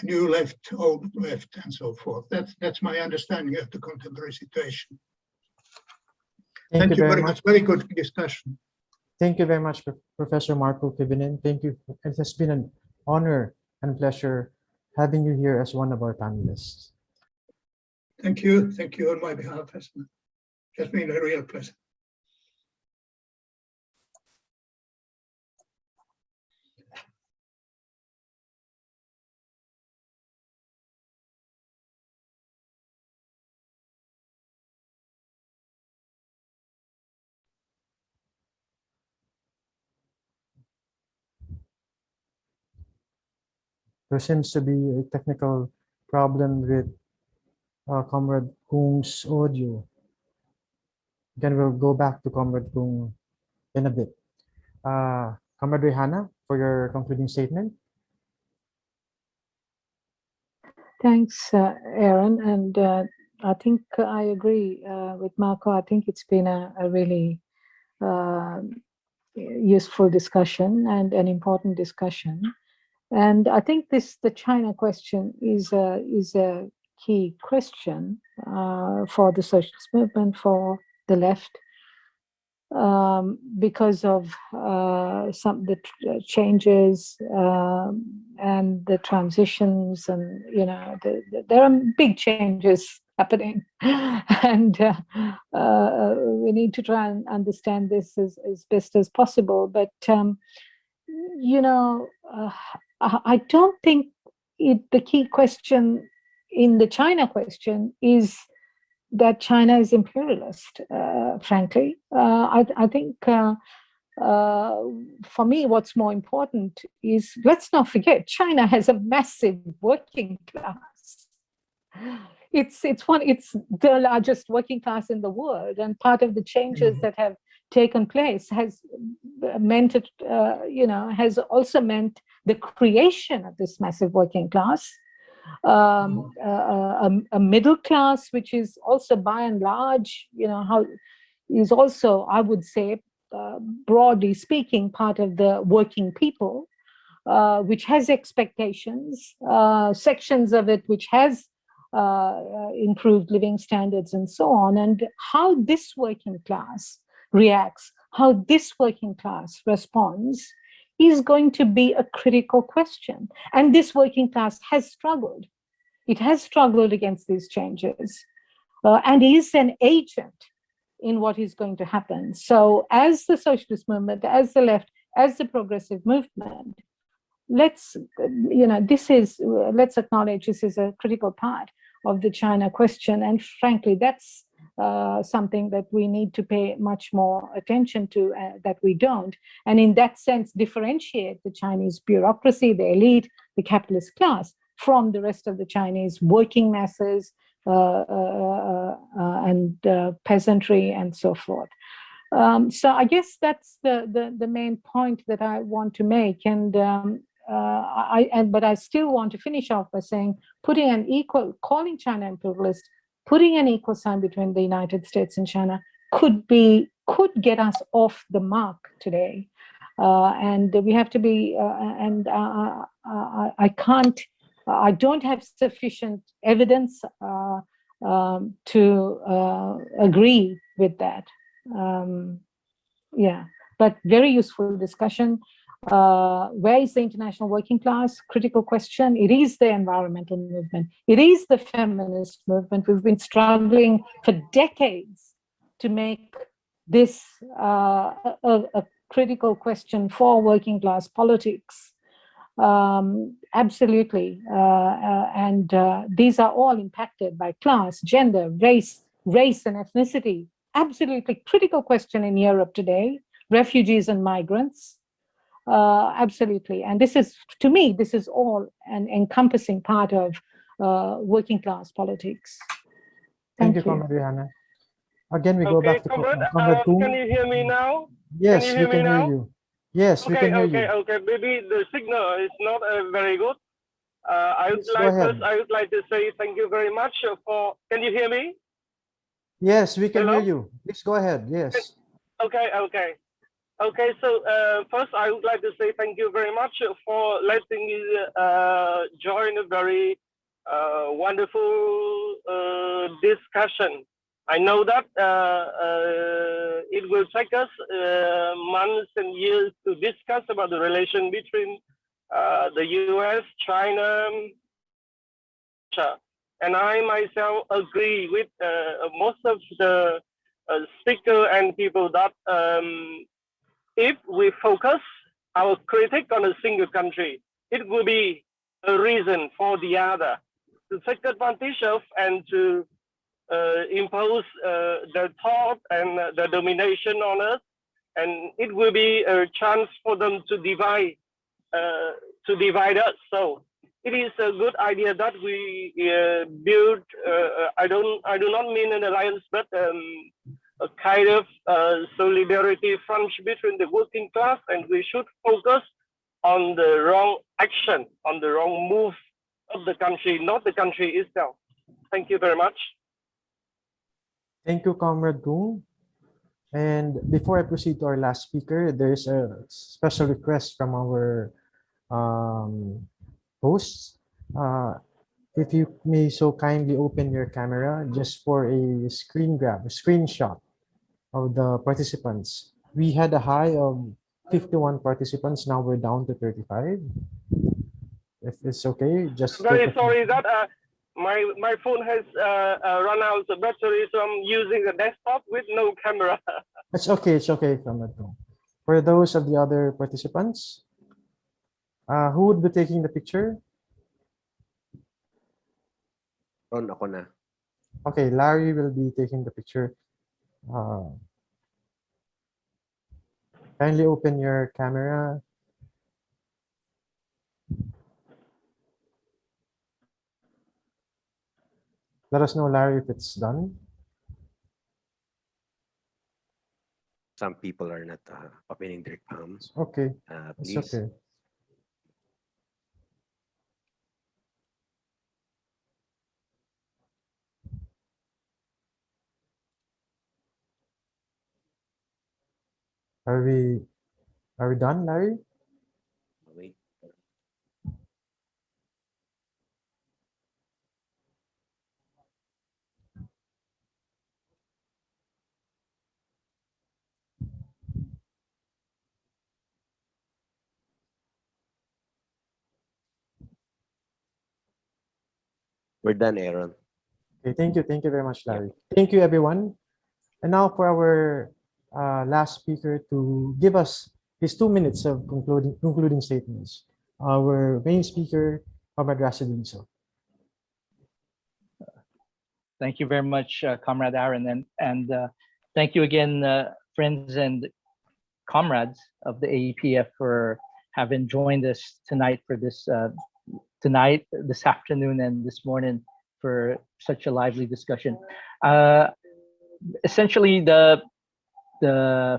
new left, old left, and so forth. That's my understanding of the contemporary situation. Thank you very much. Very good discussion. Thank you very much, Professor Marco Kivinen. Thank you. It has been an honor and pleasure having you here as one of our panelists. Thank you. Thank you on my behalf. It has been a real pleasure. There seems to be a technical problem with Comrade Kung's audio. Again, we'll go back to Comrade Kung in a bit. Comrade Rihanna, for your concluding statement. Thanks, Aaron. And I think I agree with Marco. I think it's been a really useful discussion and an important discussion. And I think the China question is a key question for the socialist movement, for the left, because of some of the changes and the transitions, and there are big changes happening, and we need to try and understand this as best as possible. But I don't think the key question in the China question is that China is imperialist, frankly. I think for me, what's more important is, let's not forget, China has a massive working class. It's the largest working class in the world, and part of the changes that have taken place has meant it, has also meant the creation of this massive working class, a middle class, which is also by and large, is also, I would say, broadly speaking, part of the working people. which has expectations, sections of it which has improved living standards and so on, and how this working class reacts, how this working class responds is going to be a critical question. And this working class has struggled. It has struggled against these changes and is an agent in what is going to happen. So as the socialist movement, as the left, as the progressive movement, let's acknowledge this is a critical part of the China question. And frankly, that's something that we need to pay much more attention to, that we don't. And in that sense, differentiate the Chinese bureaucracy, the elite, the capitalist class from the rest of the Chinese working masses and peasantry and so forth. So I guess that's the main point that I want to make. And but I still want to finish off by saying, calling China imperialist, putting an equal sign between the United States and China could get us off the mark today. And we have to be, I don't have sufficient evidence to agree with that. Yeah, but very useful discussion. Where is the international working class? Critical question. It is the environmental movement. It is the feminist movement. We've been struggling for decades to make this a critical question for working class politics. Absolutely. And these are all impacted by class, gender, race and ethnicity. Absolutely critical question in Europe today. Refugees and migrants. Absolutely. And this is, to me, this is all an encompassing part of working class politics. Thank you, Comrade Rihanna. Again, we go back to Comrade, Comrade Tung. can you hear me now? Yes, can you hear we can me hear now? you. Yes, we can hear you. Okay. Maybe the signal is not very good. I would like to say thank you very much for. Can you hear me? Yes, we can Hello? hear you. Please go ahead. Yes. Okay. So first, I would like to say thank you very much for letting me join a very wonderful discussion. I know that it will take us months and years to discuss about the relation between the US, China, Russia. And I myself agree with most of the speaker and people that if we focus our critique on a single country, it will be a reason for the other to take advantage of and to impose their thought and the domination on us, and it will be a chance for them to divide us. So it is a good idea that we build. I do not mean an alliance, but a kind of solidarity front between the working class, and we should focus on the wrong action, on the wrong move of the country, not the country itself. Thank you very much. Thank you, Comrade Tung. And before I proceed to our last speaker, there's a special request from our hosts. If you may so kindly open your camera just for a screenshot of the participants. We had a high of 51 participants. Now we're down to 35. If it's okay, just very sorry that my phone has run out of battery, so I'm using a desktop with no camera. It's okay, Comrade Tung. For those of the other participants, who would be taking the picture? Ron, ako na. Okay, Larry will be taking the picture. Kindly open your camera. Let us know, Larry, if it's done. Some people are not opening their palms. Okay, it's Please. okay. Are we done, Larry? Wait. We're done, Aaron. Okay, thank you. Thank you very much, Larry. Thank you, everyone. And now for our last speaker to give us his 2 minutes of concluding statements. Our main speaker, Comrade Rasi Duniso. Thank you very much, Comrade Aaron, and thank you again, friends and comrades of the AEPF, for having joined us tonight for this this afternoon, and this morning for such a lively discussion. Essentially, the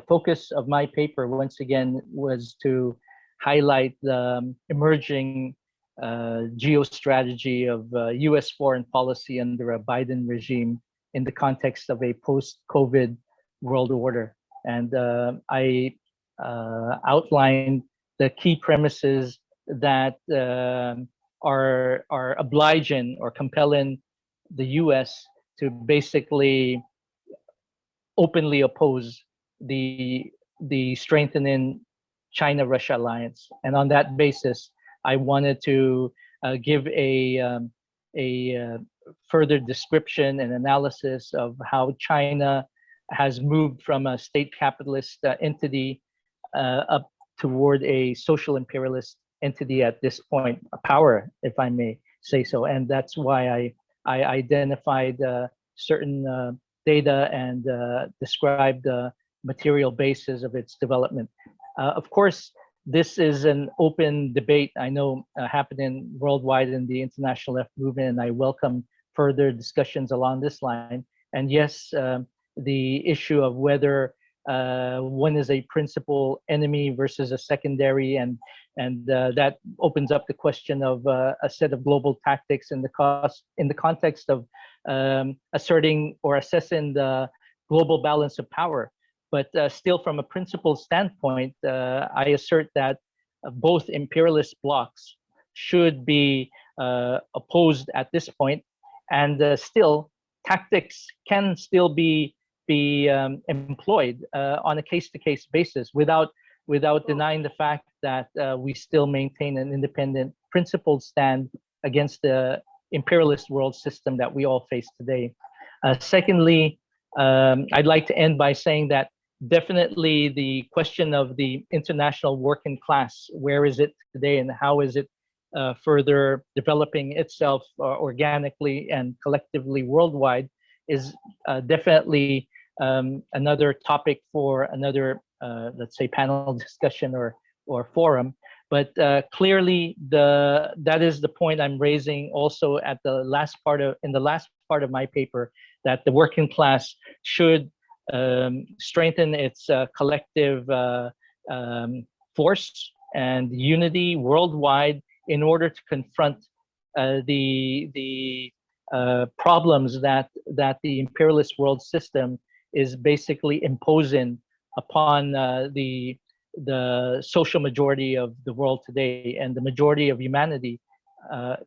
focus of my paper once again was to highlight the emerging geostrategy of U.S. foreign policy under a Biden regime in the context of a post-COVID world order. And I outlined the key premises that are obliging or compelling the U.S. to basically openly oppose the strengthening China-Russia alliance. And on that basis, I wanted to give a further description and analysis of how China has moved from a state capitalist entity up toward a social imperialist entity at this point, a power, if I may say so. And that's why I identified certain data and described the material basis of its development. Of course, this is an open debate, I know, happening worldwide in the international left movement, and I welcome further discussions along this line. And yes, the issue of whether one is a principal enemy versus a secondary, and that opens up the question of a set of global tactics in the context of asserting or assessing the global balance of power. But still, from a principled standpoint, I assert that both imperialist blocs should be opposed at this point, and still tactics can still be employed on a case-to-case basis without denying the fact that we still maintain an independent, principled stand against the imperialist world system that we all face today. Secondly, I'd like to end by saying that definitely the question of the international working class, where is it today and how is it further developing itself organically and collectively worldwide, is definitely another topic for another, let's say, panel discussion or forum. But clearly, that is the point I'm raising also at the last part of my paper, that the working class should strengthen its collective force and unity worldwide in order to confront the problems that the imperialist world system is basically imposing upon the social majority of the world today. And the majority of humanity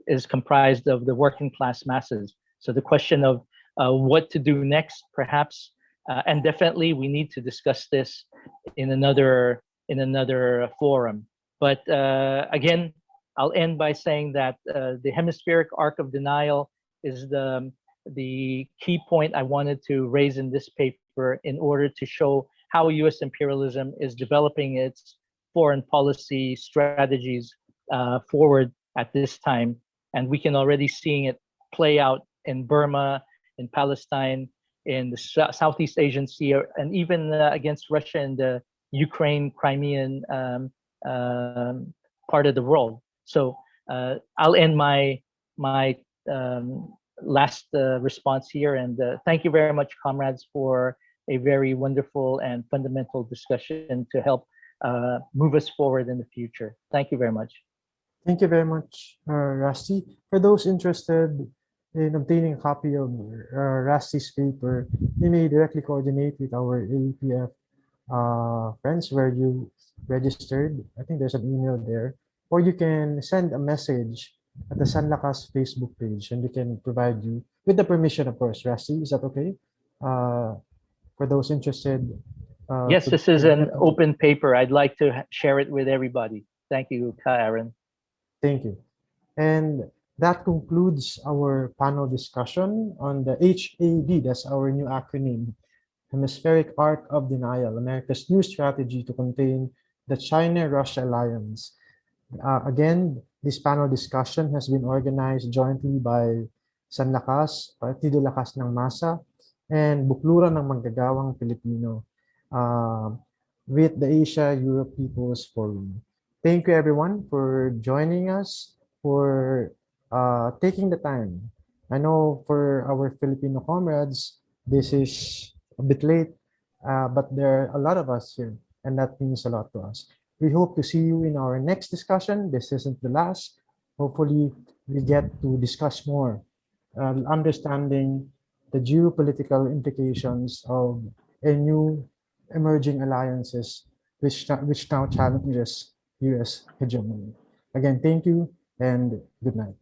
is comprised of the working class masses. So the question of what to do next, perhaps, and definitely we need to discuss this in another forum. But again, I'll end by saying that the hemispheric arc of denial is the key point I wanted to raise in this paper in order to show how U.S. imperialism is developing its foreign policy strategies forward at this time. And we can already seeing it play out in Burma, in Palestine, in the Southeast Asian Sea, and even against Russia and the Ukraine, Crimean part of the world. So I'll end my last response here, and thank you very much, comrades, for a very wonderful and fundamental discussion to help move us forward in the future. Thank you very much. Thank you very much, Rusty. For those interested in obtaining a copy of Rusty's paper, you may directly coordinate with our AEPF friends where you registered. I think there's an email there. Or you can send a message at the Sanlakas Facebook page, and we can provide you with the permission, of course. Rusty, is that okay? For those interested. Yes, this is an open paper. I'd like to share it with everybody. Thank you, Aaron. Thank you. And that concludes our panel discussion on the HAD, that's our new acronym, Hemispheric Arc of Denial, America's new strategy to contain the China-Russia alliance. Again, this panel discussion has been organized jointly by Sanlakas, Partido Lakas ng Masa, and Bukluran ng Manggagawang Pilipino with the Asia-Europe People's Forum. Thank you everyone for joining us, for taking the time. I know for our Filipino comrades, this is a bit late, but there are a lot of us here, and that means a lot to us. We hope to see you in our next discussion. This isn't the last. Hopefully, we get to discuss more, understanding the geopolitical implications of a new emerging alliances which now challenges US hegemony. Again, thank you and good night.